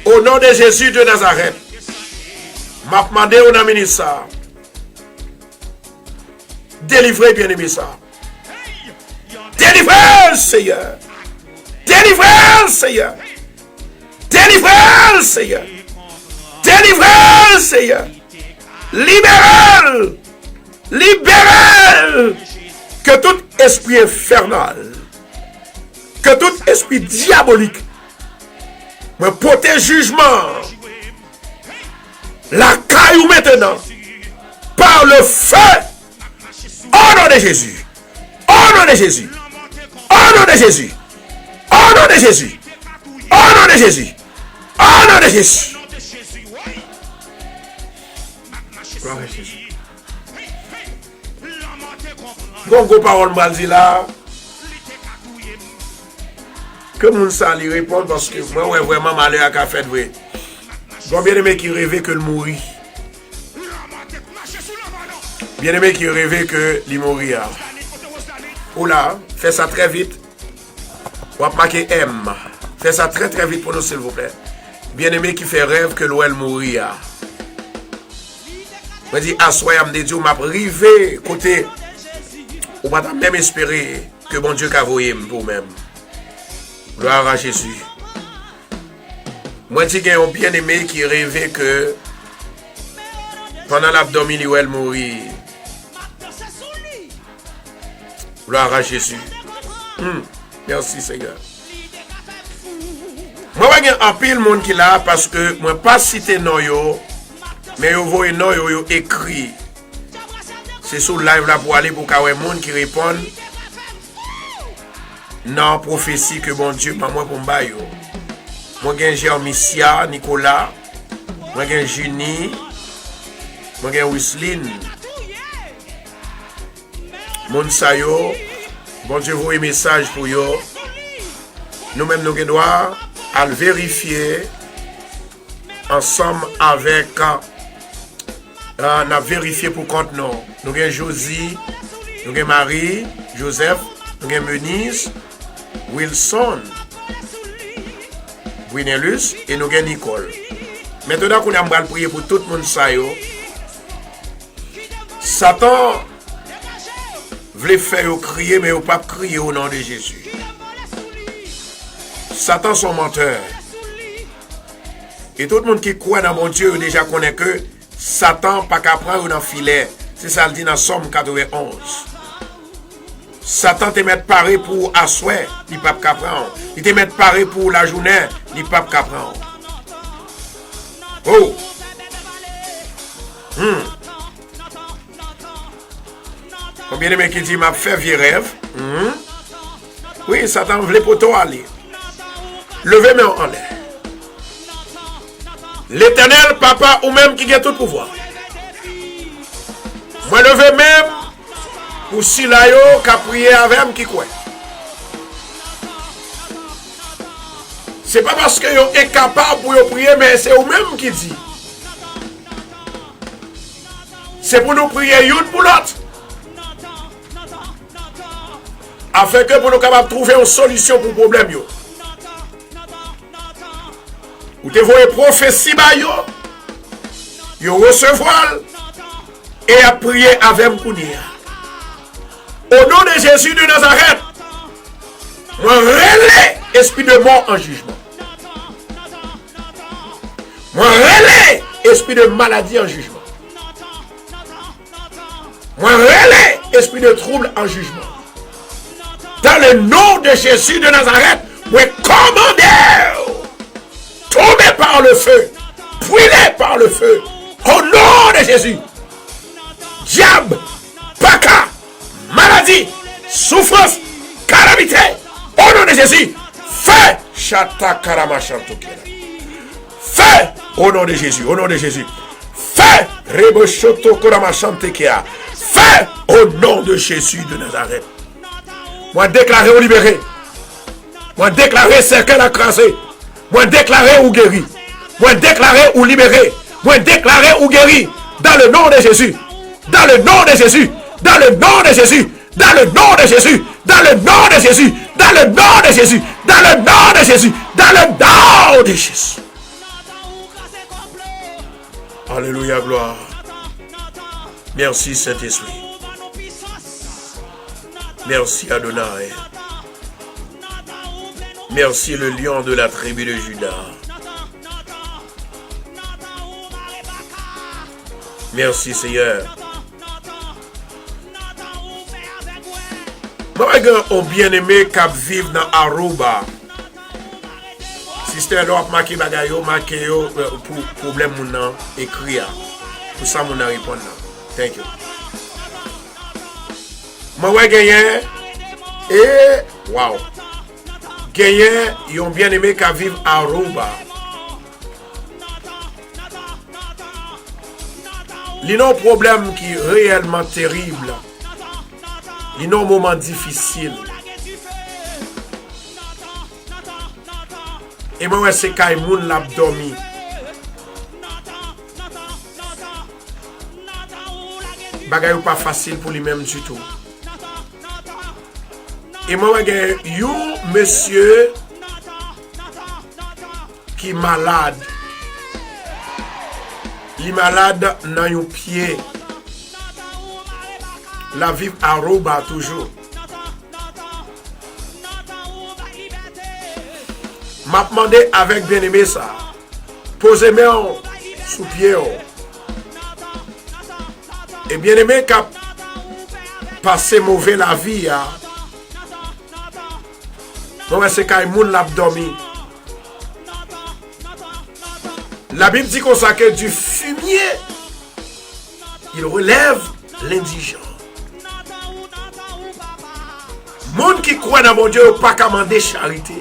Au nom de Jésus de Nazareth, m'a demandé au ami ça. Délivrez bien-aimé ça. Délivrez, Seigneur. Délivrez, Seigneur. Délivrez, Seigneur. Délivrez, Seigneur. Libérez. Libérez. Que tout esprit infernal, que tout esprit diabolique me porte jugement. La caillou maintenant, par le feu, au nom de Jésus, au nom de Jésus, au nom de Jésus, au nom de Jésus, au nom de Jésus, au nom de Jésus. Gloire à Jésus. Gongo parole mal dit là. Que moun sa li répondre parce que moi ouais vraiment malheur à fait vrai. Bon bien-aimé qui rêvait que le mourit. Bien-aimé qui rêvait que il mourir. Oula, fais ça très vite. On va marquer M. Fais ça très très vite pour nous s'il vous plaît. Bien-aimé qui fait rêve que l'ouel mourir. Je dis assoyam de Dieu m'a privé côté ou pas même espérer que bon Dieu qu'a voyé pour même. Gloire à Jésus. Moi, je dis un bien-aimé qui rêvait que pendant l'abdomen, il va mourir. Gloire à Jésus. Merci Seigneur. Moi, je vois un pile monde qui là parce que moi, pas cité non yo, mais yo voyez non yo écrit. C'est sur live là pour aller pour qu'il y ait des gens qui répondent. Non, prophétie que bon Dieu, pas moi pour me bailler. Moi, j'ai Germissia, Nicolas. Moi, j'ai Junie. Moi, j'ai Wisline. Mon sayo. Bon Dieu, vous un message pour vous. Nous-mêmes, nous devons à le vérifier ensemble avec. On a vérifié pour compte nous. Nous avons Josie, nous avons Marie, Joseph, nous avons Menise, Wilson, Winelus et nous avons Nicole. Maintenant qu'on a prié pour tout le monde, Satan voulait faire crier, mais il n'a pas crier au nom de Jésus. Satan son menteur. Et tout le monde qui croit dans mon Dieu déjà connaît que Satan pas qu'à prendre dans le filet. C'est ça le dit dans Somme 91. Satan te met paré pour assoir, il pas qu'à prendre. Il te met paré pour la journée, il pas qu'à prendre. Oh. Combien de mecs qui dit m'a fait vieux rêve? Oui, Satan voulait pour toi aller. Levez-moi en l'air. L'Éternel, papa, ou même qui a tout pouvoir. Moi, levez même ou si la yo ka prier avec qui quoi. C'est pas parce que yo incapable pour yo prier, mais c'est eux même qui dit. C'est pour nous prier une pour l'autre. Afin que pour nous capables de trouver une solution pour le problème yo. Ou te voyez prophétie ba yo, yo recevoir et à prier avec Kounia. Au nom de Jésus de Nazareth, moi relais esprit de mort en jugement. Moi relais esprit de maladie en jugement. Moi relais esprit de trouble en jugement. Dans le nom de Jésus de Nazareth, moi commandez, tombez par le feu, brûlez par le feu. Au nom de Jésus, diable, paka, maladie, souffrance, calamité, au nom de Jésus, feu, chata karamachantoukera. Feu, au nom de Jésus, au nom de Jésus. Feu, rebochoto koramachantekea. Feu, au nom de Jésus de Nazareth. Moi déclarer ou libérer. Moi déclarer cercle écrasé. Moi déclarer ou guéri. Moi déclarer ou libérer. Moi déclarer ou guéri. Dans le nom de Jésus. Dans le nom de Jésus. Dans le nom de Jésus. Dans le nom de Jésus. Dans le nom de Jésus. Dans le nom de Jésus. Dans le nom de Jésus. Dans le nom de Jésus. Alléluia, gloire. Merci Saint-Esprit. Merci Adonai. Merci le lion de la tribu de Juda. Merci Seigneur. Moi, on bien-aimé qui vivent dans Aruba. Sister Lord marqué bagayo, marqué yo pour problème mon écrit. Pour ça mon répondre. Thank you. Moi gagné et wow. Gagné, ils ont bien aimé qu'à vivre à Aruba. Il y a un problème qui est réellement terrible. Il y a un moment difficile. Et moi, c'est quand moun l'a dormi. Bagay pas facile pour lui-même du tout. Et moi, il y a un monsieur qui est malade. Il est malade dans un pied. La vie à Aruba toujours. M'a demandé avec bien-aimé ça. Posez-moi sous pied. Et bien-aimé qui a passé mauvais la vie. Donc c'est quand il l'a dormi. La Bible dit qu'on sait que du fumier, il relève l'indigent. Monde qui croit dans mon Dieu n'a pas qu'à demander charité.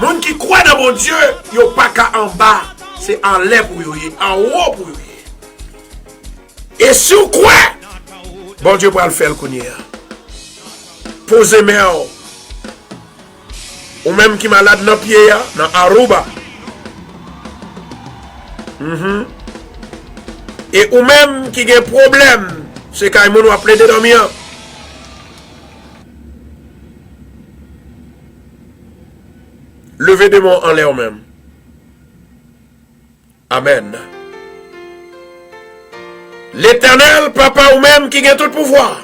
Monde qui croit dans mon Dieu, il n'a pas qu'à en bas. C'est en l'air pour lui, en haut pour lui. Et sur quoi? Bon Dieu va le faire le connaître. Posez-moi. Ou même qui est malade dans le pied, dans Aruba. Et ou même qui a un problème, c'est quand il va plaider dans le mien. Levez des mains en l'air même. Amen. L'Éternel, papa ou même qui a tout le pouvoir.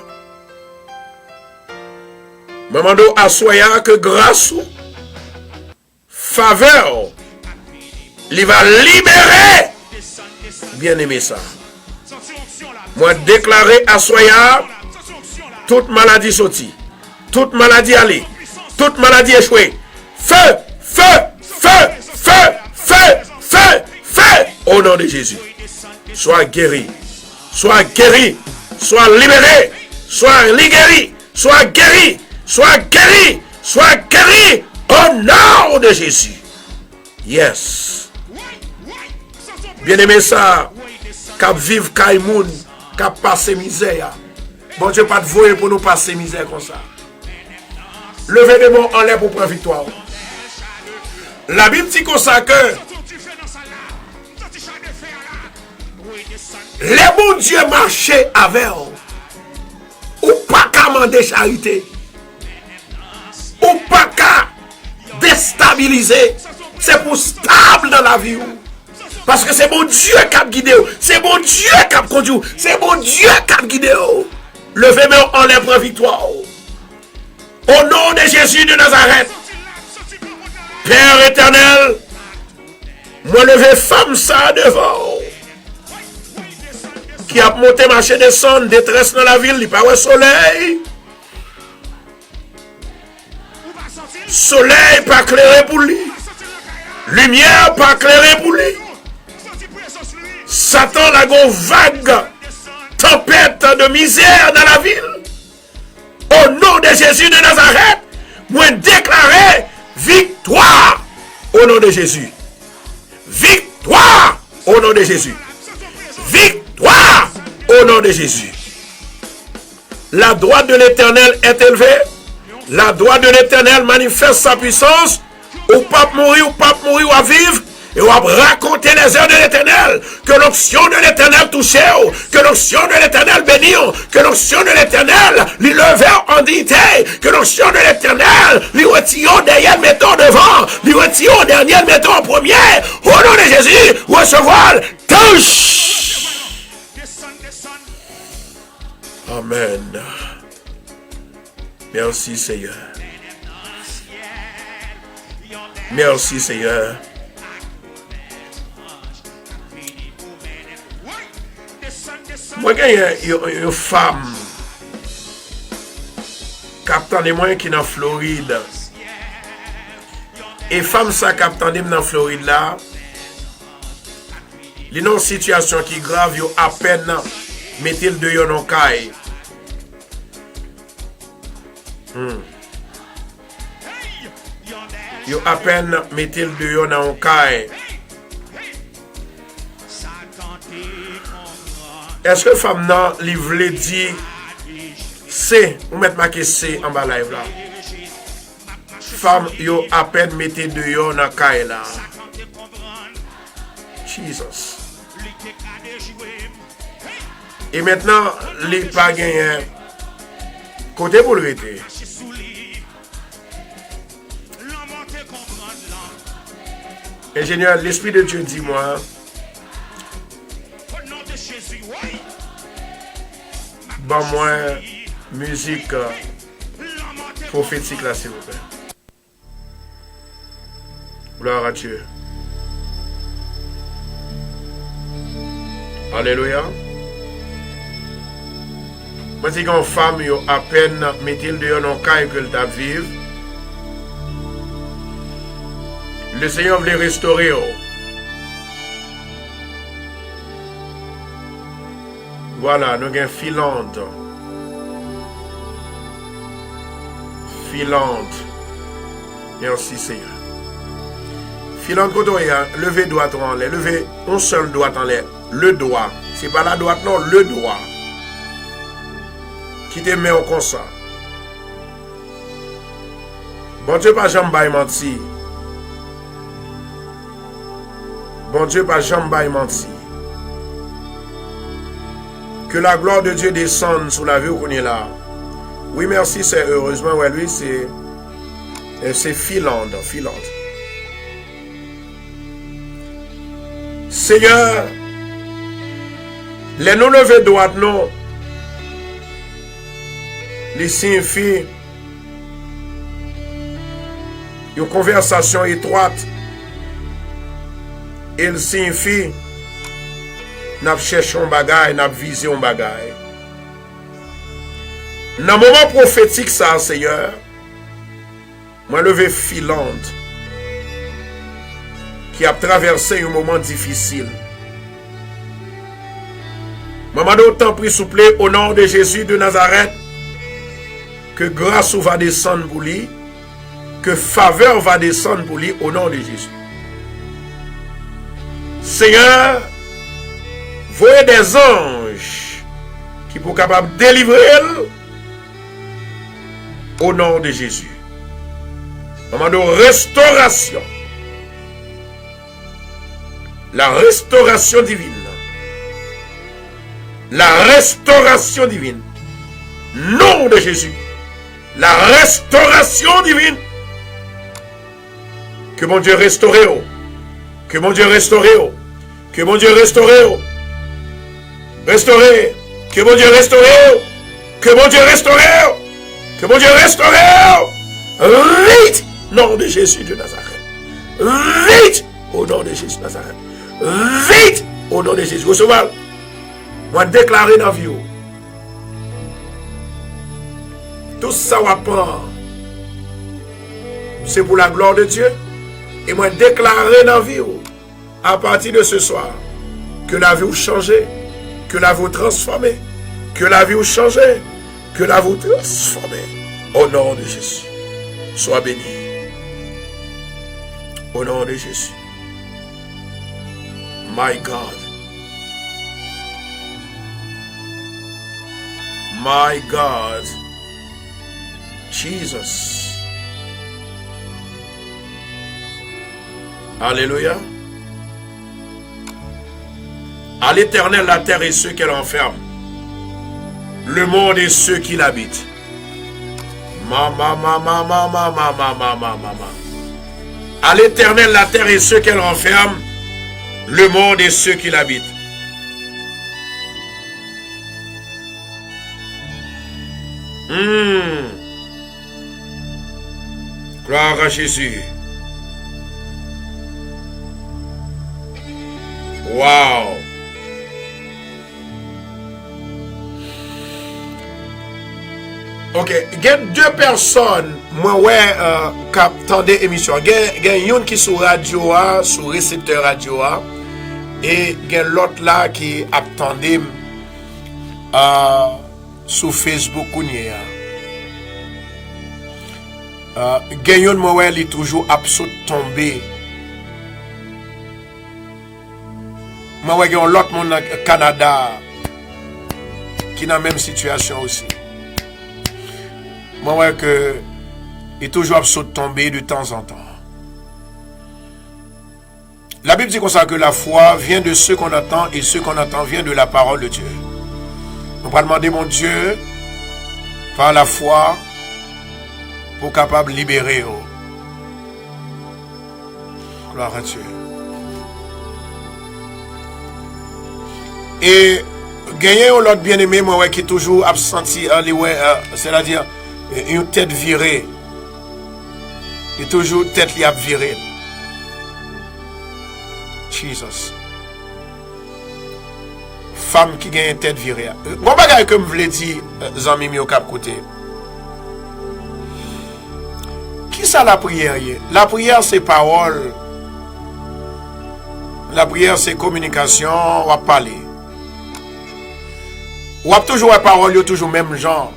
Mamando assoya que grâce ou faveur, il va libérer. Bien aimé ça. Moi déclarer assoya toute maladie sortie, toute maladie allée, toute maladie échouée. Feu, feu, feu, feu, feu, feu, feu, au nom de Jésus. Sois guéri, sois guéri, sois libéré, sois guéri, sois guéri, sois guéri, sois guéri, au nom de Jésus. Yes. Bien aimé ça, cap vive Kaimoun qui passe misère. Bon Dieu, pas de voyer pour nous passer misère comme ça. Levez les mains en l'air pour prendre victoire. La Bible dit comme ça que les bons dieux marchaient avec eux. Ou pas qu'à demander charité. Ou pas qu'à déstabiliser. C'est pour stable dans la vie. Parce que c'est bon Dieu qui a guidé. C'est bon Dieu qui a conduit. C'est bon Dieu qui a guidé. Levez les mains en l'air pour victoire. Au nom de Jésus de Nazareth. Père éternel, moi lever femme ça devant. Qui a monté, marché, descendre, détresse dans la ville, il n'y a pas de soleil. Soleil pas éclairé pour lui. Lumière pas éclairé pour lui. Satan la gon vague, tempête de misère dans la ville. Au nom de Jésus de Nazareth, moi déclarer victoire au nom de Jésus. Victoire au nom de Jésus. Victoire au nom de Jésus. La droite de l'Éternel est élevée. La droite de l'Éternel manifeste sa puissance. Ou pas mourir, ou à vivre. Et on va raconter les heures de l'Éternel. Que l'onction de l'Éternel touche. Que l'onction de l'Éternel bénit. Que l'onction de l'Éternel lui leve en dignité. Que l'onction de l'Éternel lui retire derrière, mettons devant. Lui retire dernier, mettons en premier. Au nom de Jésus, recevoir touche. Amen. Merci Seigneur. Merci Seigneur. Moi, il y a une femme captain de moi qui est en Floride. Et femme ça captain de dans Floride là. Il y a une situation qui est grave, il y a à peine mettez le dehors dans caille. Il y a à peine mettez le dehors dans caille. Est-ce que femme nan li vle di C ou mettre marqué C en bas live là. Femme yo à peine mettez dehors dans caille là. Jesus. Et maintenant, les pas gagné côté pour le rester. Ingénieur, l'Esprit de Dieu dit moi. Bon, moi, musique prophétique là, s'il vous plaît. Gloire à Dieu. Alléluia. Moi, c'est qu'une femme, yo à peine mettez le dehors dans le cas que le vivre. Le Seigneur voulait restaurer. Voilà, nous avons filante. Filante. Merci Seigneur. Filante, quand on levez droite en l'air, levez un seul doigt en l'air. Le doigt. C'est pas la droite, non, le doigt. Qui te met au consent. Bon Dieu, pas jamais menti. Bon Dieu, pas jamais menti. Que la gloire de Dieu descende sur la vie où on est là. Oui, merci, c'est heureusement, ouais, lui, c'est filante, filante. Seigneur, les non levés droites, non, les signifient une conversation étroite. Il signifie n'a cherché un bagage, n'a visé un bagage. Dans le moment prophétique, ça, Seigneur, moi, levé filante qui a traversé un moment difficile. Maman, d'autant pris souple au nom de Jésus de Nazareth, que grâce va descendre pour lui, que faveur va descendre pour lui au nom de Jésus. Seigneur, voyez des anges qui pour capable de délivrer au nom de Jésus. Moment de restauration. La restauration divine. La restauration divine. Nom de Jésus. La restauration divine. Que mon Dieu restaure. Que mon Dieu restaure. Que mon Dieu restaure. Restaurer. Que mon Dieu restaure. Que mon Dieu restaure. Que mon Dieu restaure. Vite. Nom de Jésus de Nazareth. Vite. Au nom de Jésus de Nazareth. Vite. Au nom de Jésus. Recevez. Moi déclarer dans la vie. Tout ça va prendre. C'est pour la gloire de Dieu. Et moi déclarer dans la vie. À partir de ce soir. Que la vie vous change. Que la vie vous transforme. Que la vie vous change. Que la vie vous transforme. Au nom de Jésus. Sois béni. Au nom de Jésus. My God. My God. Jesus. Alléluia. À l'Éternel la terre et ceux qu'elle enferme, le monde et ceux qui l'habitent. À l'Éternel la terre et ceux qu'elle renferme, le monde et ceux qui l'habitent. Gloire à Jésus. Wow. Ok, il y a deux personnes, moi qui attendent l'émission. Il y a une qui est sur radio, sur récepteur radio, et il y a l'autre là qui attendait sur Facebook. Il y a une moi qui est toujours absolument tombé. Moi il y a l'autre monde au Canada qui est dans la même situation aussi. Moi, que il est toujours absolument tombé de temps en temps. La Bible dit comme ça que la foi vient de ce qu'on attend et ce qu'on attend vient de la parole de Dieu. On va demander mon Dieu par la foi pour capable libérer. Gloire à Dieu. Et gagner l'autre bien-aimé, moi qui est toujours absenti, c'est-à-dire une tête virée. Et toujours tête li a virée. Jesus. Femme qui gagne une tête virée. Bon bagay que me voulais dire, zami mi au cap côté. Qui ça la prière? La prière c'est parole. La prière c'est communication, on va parler. On a toujours la parole, il y a toujours même genre.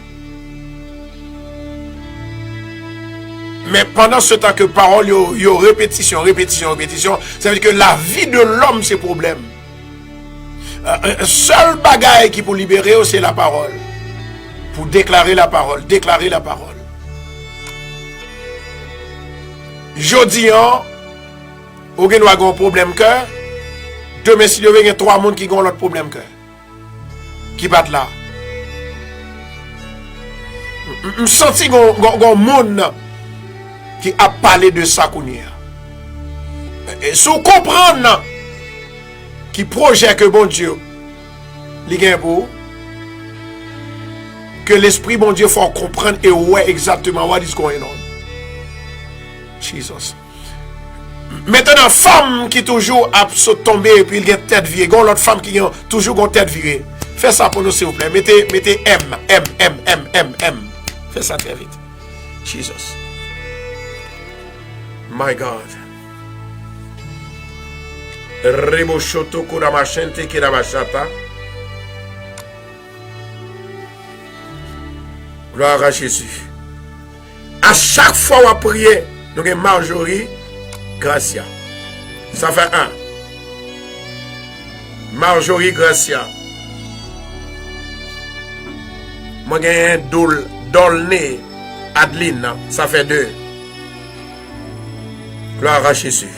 Mais pendant ce temps que parole, il y a répétition, ça veut dire que la vie de l'homme, c'est problème. Seul bagaille qui peut libérer, c'est la parole. Pour déclarer la parole, Jodi, vous avez un problème cœur. Demain, si vous avez 3 personnes qui ont l'autre problème cœur. Qui battent là. Je sens qu'il y a un monde qui a parlé de ça. Et si vous comprenez qui projet que bon Dieu li pour que l'esprit bon Dieu faut comprendre et ouais exactement what is going on. Jesus. Maintenant femme qui toujours a tombé et puis il y a tête virée, gon l'autre femme qui a toujours gon tête virée. Fais ça pour nous s'il vous plaît. Mettez M. Fais ça très vite. Jesus. My God. Rebo shoto kuramashente kirabashata. Gloire à Jésus. À chaque fois on prie, nous avons Marjorie Gracia. Ça fait 1. Marjorie Gracia. Moi, j'ai un Dolné, Adeline, ça fait 2. Gloire à Jésus.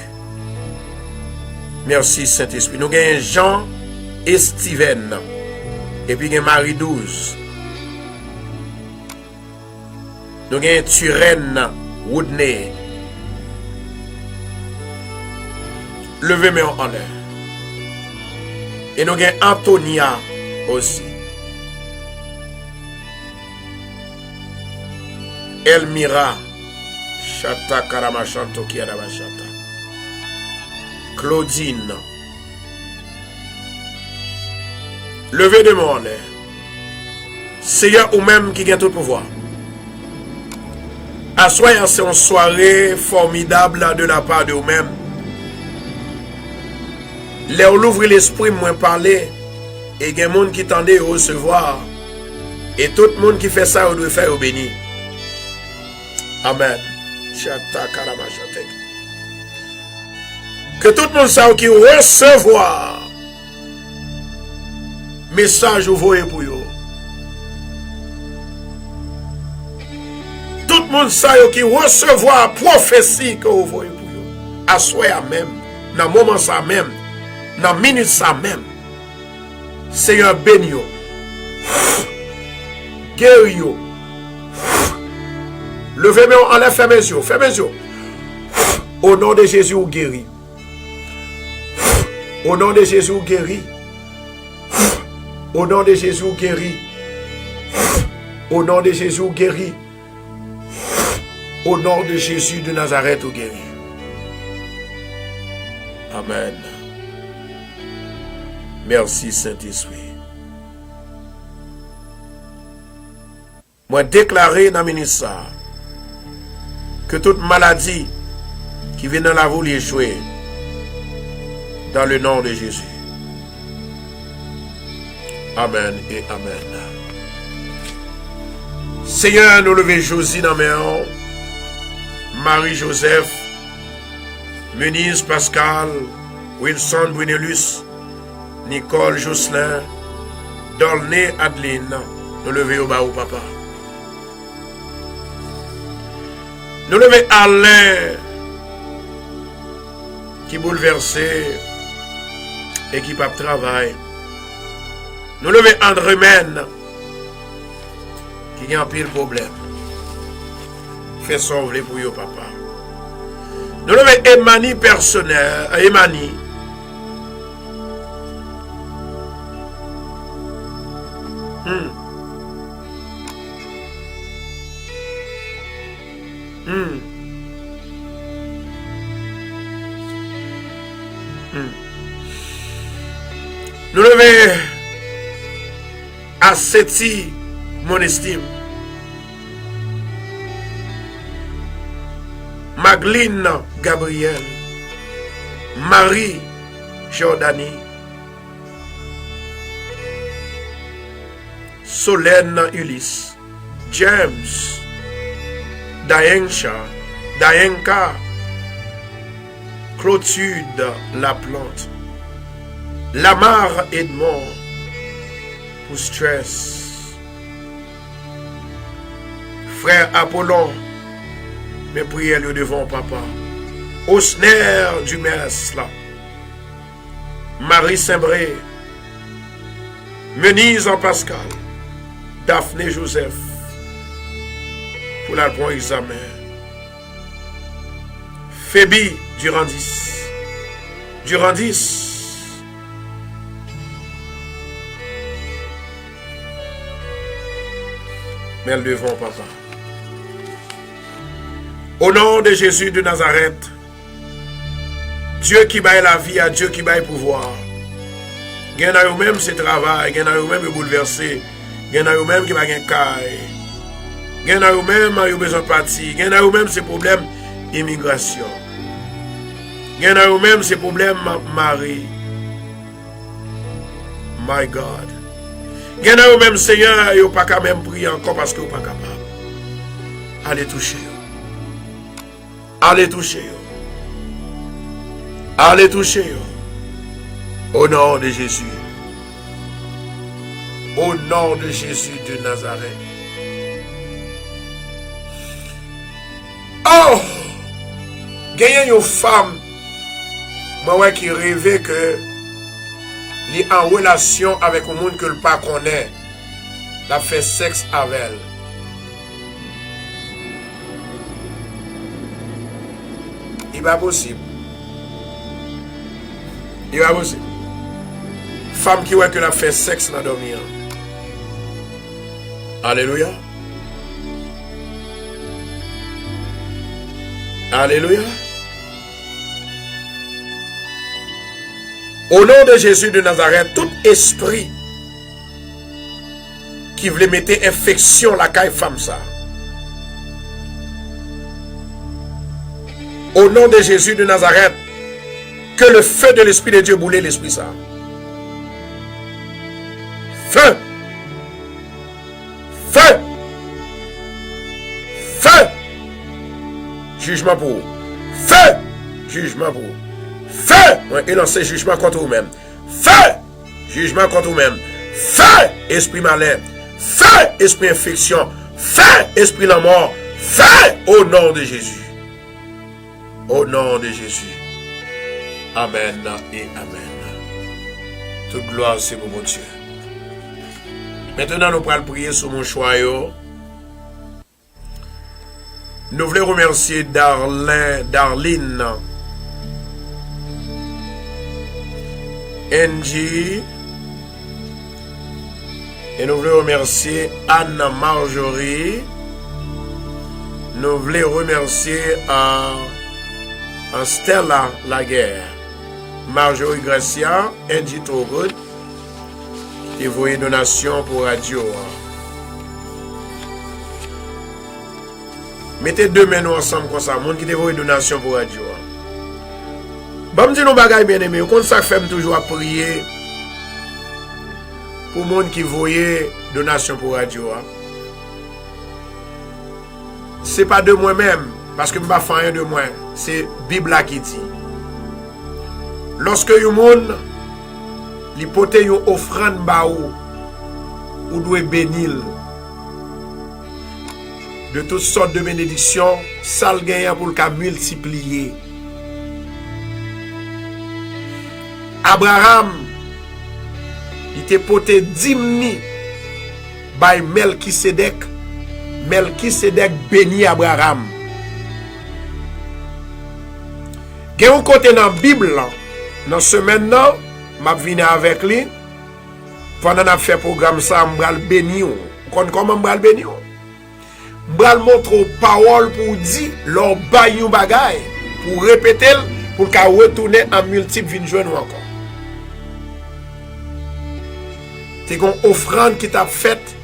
Merci Saint-Esprit. Nous avons Jean et Steven. Et puis nous avons Marie 12. Nous avons Turenne, Woodney. Levez-moi en l'air. Et nous avons Antonia aussi. Elmira. Chata Karamachanto Kiadabachata. Claudine. Levez de moi en l'air. Seigneur ou même qui gagne tout pouvoir. Assoyez c'est une soirée formidable de la part de vous-même. Là où l'ouvre l'esprit, moi parler. Et il y a des gens qui tendent à recevoir. Et tout le monde qui fait ça, on doit faire au béni. Amen. Que tout le monde sache qui recevoir message envoyé pour eux. Tout le monde sache qui recevoir prophétie que vous envoyez pour eux. À soi même, dans le moment ça même, dans la minute ça même. Seigneur béni yo. Guéri yo. Levez-moi en l'air, fermez les yeux, fermez les yeux. Au nom de Jésus, vous guéris. Au nom de Jésus, vous guéris. Au nom de Jésus, vous guéris. Au nom de Jésus, vous guéris. Au nom de Jésus de Nazareth, vous guéris. Amen. Merci Saint-Esprit. Moi déclarer dans le ministère que toute maladie qui vient dans la voie échouer dans le nom de Jésus. Amen et amen. Seigneur, nous levons Josie dans mes mains, Marie-Joseph, Muniz Pascal, Wilson Brunelus, Nicole Jocelyn, Dolné Adeline, nous levons au bas au papa. Nous levons Alain qui bouleversé et qui pas travail. Nous levons André Men qui a un pile problème. Fait sauver pour yo papa. Nous levons Emani personnel, Emani. Nous levons à Seti, mon estime. Magline Gabriel. Marie Jordanie. Solène Ulysse. James. Dayenka. Clotilde Laplante. Lamar Edmond pour stress. Frère Apollon, mes prières le devant papa. Osner du Mesla. Marie Saint-Bré. Muniz en Pascal. Daphné Joseph. Pour la bon examen. Phoebe Durandis. Mais le devant papa. Au nom de Jésus de Nazareth, Dieu qui baille la vie à Dieu qui baille pouvoir. Il y en a eux-mêmes c'est travail, il y en a eux-mêmes bouleversé, il y en a eux-mêmes qui va gagner caille. Il y en a eux-mêmes qui ont besoin de partir, il y en a eux-mêmes c'est problème immigration. Il y en a eux-mêmes c'est problème mari. My God. Il y en a eux-mêmes Seigneur, ils n'ont pas qu'à même prier encore parce qu'ils ne sont pas capables. Allez toucher. Allez toucher. Allez toucher. Au nom de Jésus. Au nom de Jésus de Nazareth. Oh! Gagnez une femme, moi qui rêvait que il est en relation avec un monde que le pas connaît. La fait sexe avec elle. Il va possible. Il va possible. Femme qui voit que la fait sexe dans dormir. Alléluia. Alléluia. Au nom de Jésus de Nazareth, tout esprit qui voulait mettre infection la caille femme ça. Au nom de Jésus de Nazareth, que le feu de l'Esprit de Dieu boule l'esprit ça. Feu! Feu! Feu! Jugement pour vous. Feu! Jugement pour vous. Feu! Et lancez jugement contre vous-même. Feu! Jugement contre vous-même. Feu! Esprit malin. Feu! Esprit infection. Feu! Esprit la mort. Feu! Au nom de Jésus. Au nom de Jésus. Amen et amen. Toute gloire c'est pour mon Dieu. Maintenant, nous allons prier sur mon choix. Nous voulons remercier Darlene, Angie, et nous voulons remercier Anne-Marjorie. Nous voulons remercier Stella Laguerre, Marjorie Gracia, Angie Togood, qui voyait donation pour radio. Mettez deux mains ensemble comme ça, monde qui te voyait donation pour radio. Bon, me dit nos bagages bien aimés, comme ça fait toujours à prier pour monde qui voyait donation pour radio. C'est pas de moi-même, parce que je ne vais pas faire rien de moi, c'est Bible qui dit. Lorsque un monde li pote yon offrande ba ou doit bénir de toutes sortes de bénédictions, ça le gagne pour le multiplier. Abraham, il te pote dimni by Melchisedec. Melchisedec béni Abraham. Gen yon côté dans la Bible, dans ce maintenant, m'a venu avec lui. Pendant qu'on fait programme ça, m'bral béni. Comment m'bral béni? M'bral montre aux paroles pour dire leur bail bagay, pour répéter, pour qu'à retourner en multiple vin joindre encore. C'est une offrande qui t'a faite.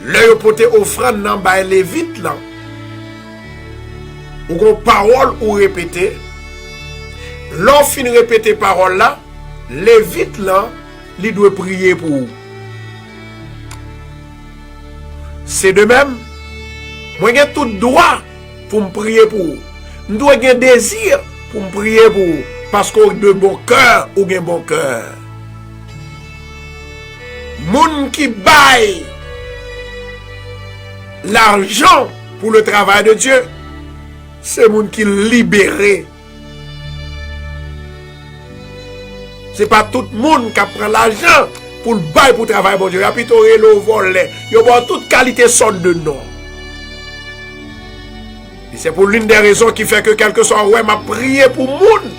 L'œil porté offrande dans bail lévite là. Ou une parole ou répéter. L'on fin répéter parole là, lévite là, il doit prier pour vous. C'est de même, moi j'ai tout droit pour me prier pour vous. Je dois avoir désir pour me prier pour vous. Parce que de bon cœur ou un bon cœur. Moun qui baille l'argent pour le travail de Dieu, c'est moun qui libéré. C'est pas tout le monde qui prend l'argent pour le bail pour travailler pour Dieu. Il y a plutôt le volet. Il y a toute qualité sonne de nom. Et c'est pour l'une des raisons qui fait que quelque soit ouais m'a prié pour le monde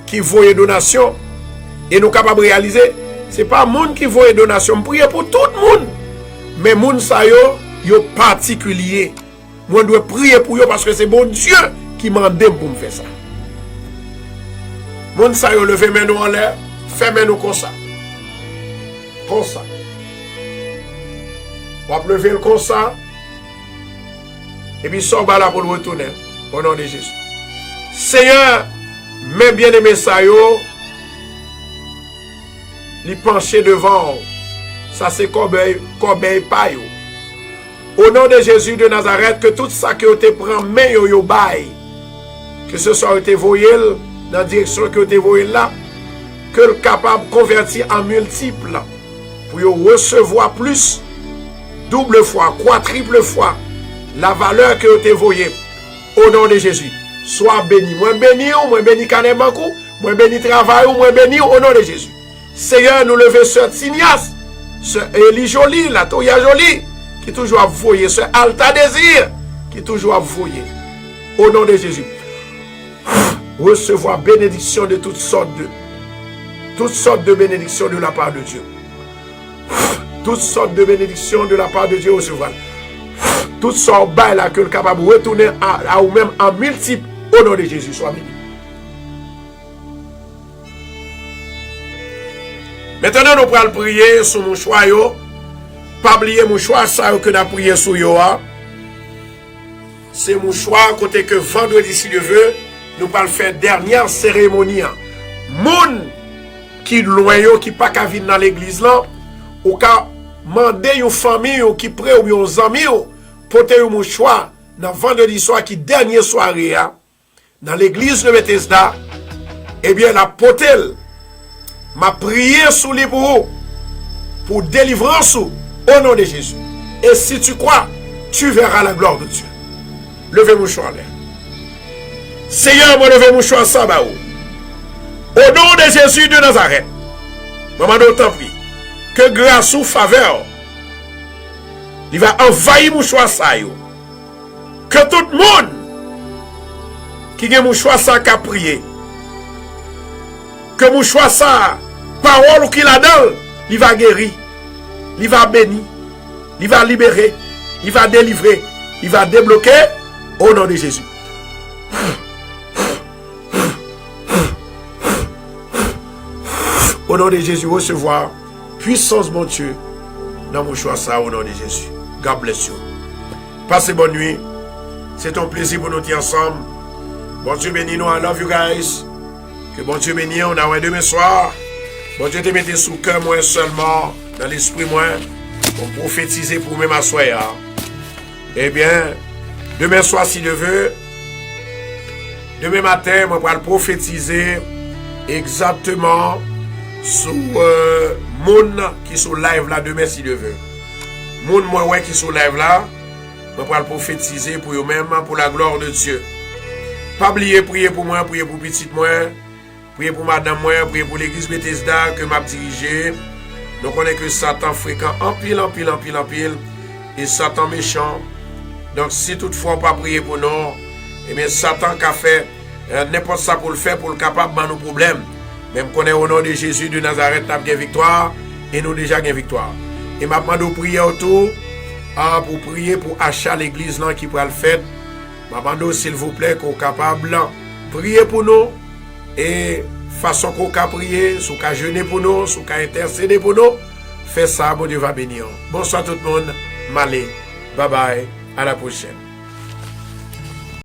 qui voyait donation et nous capables de réaliser. C'est pas le monde qui voyait donation. Je prie pour tout le monde. Mais le monde ça yo particulier. Moi je dois prier pour eux parce que c'est bon Dieu qui m'a demandé pour me faire ça. Moun sa yo leve men nou en l'air, fait men nou comme ça. Comme ça. On va lever le comme ça. Et puis sort là pour le retourner. Au nom de Jésus. Seigneur, mes bien-aimés sa yo, li penché devant. Ça c'est corbeille pa yo. Au nom de Jésus de Nazareth, que tout ça que te prend men yo bail. Que ce soit te voyel dans la direction que tu vois là, que le capable de convertir en multiples pour recevoir plus, double fois, quadruple fois la valeur que vous voyez au nom de Jésus. Sois béni. Moi béni Kanebankou, moi béni travail, moi béni au nom de Jésus. Seigneur, nous levons ce Tignas, ce Eli Jolie, la Toya Jolie, qui toujours a voyé, ce Alta Désir, qui toujours a voyé. Au nom de Jésus. Recevoir bénédiction de toutes sortes de bénédictions de la part de Dieu. Toutes sortes de bénédictions de la part de Dieu recevoir. Toutes sortes de bails là que le capable de retourner à vous-même en multiple. Au nom de Jésus, sois béni. Maintenant, nous allons prier sur mon choix. Pas oublier mon choix, ça que nous avons prié sur yo. C'est mon choix, côté que vendredi, si Dieu veut, nous allons faire dernière cérémonie. Moun qui loin, qui pas qu'à venir dans l'église là, ou qu'à demander une famille qui près ou un ami, porter mon choix dans vendredi soir, qui dernière soirée, dans l'église de Bethesda, eh bien, la potel m'a prié sous les pour délivrance au nom de Jésus. Et si tu crois, tu verras la gloire de Dieu. Levez mon choix là. Seigneur, moi levez mon choix ça, au nom de Jésus de Nazareth. Maman, nous t'en prie. Que grâce ou faveur, il va envahir mon choix ça. Que tout le monde qui a mon choix ça qu'a prié. Que mon choix ça, parole qu'il a dans, il va guérir, il va bénir, il va libérer, il va délivrer, il va débloquer au nom de Jésus. Au nom de Jésus, recevoir puissance, mon Dieu, dans mon choix ça, au nom de Jésus. God bless you. Passez bonne nuit. C'est un plaisir pour nous être ensemble. Bon Dieu bénis nous. I love you guys. Que bon Dieu bénisse. On a demain soir. Bon Dieu te mette sous cœur moi seulement, dans l'esprit moi, pour prophétiser pour même assoir. Eh bien, demain soir, si Dieu veut, demain matin, moi, pour prophétiser exactement sur monde qui sont live là demain, si Dieu veut. Monde moi ouais qui sont live là, moi pour prophétiser pour eux-mêmes, pour la gloire de Dieu. Pas oublier prier pour moi, prier pour petite moi, prier pour madame moi, prier pour l'église Bethesda que m'a dirigé. Donc on est que Satan fréquent en pile et Satan méchant. Donc si toutefois pas prier pour nous, eh bien Satan qui a fait n'importe ça pour le faire pour le capable de nos problèmes. Même qu'on est au nom de Jésus de Nazareth, nous avons une victoire et nous déjà une victoire. Et maintenant, nous prions autour pour prier pour achat l'église là qui pourra le faire. Maintenant, s'il vous plaît, qu'on est capable de prier pour nous et façon qu'on peut prier, qu'on peut jeûner pour nous, qu'on peut intercéder pour nous. Fais ça, bon Dieu va bénir. Bonsoir tout le monde. Malé. Bye bye. À la prochaine.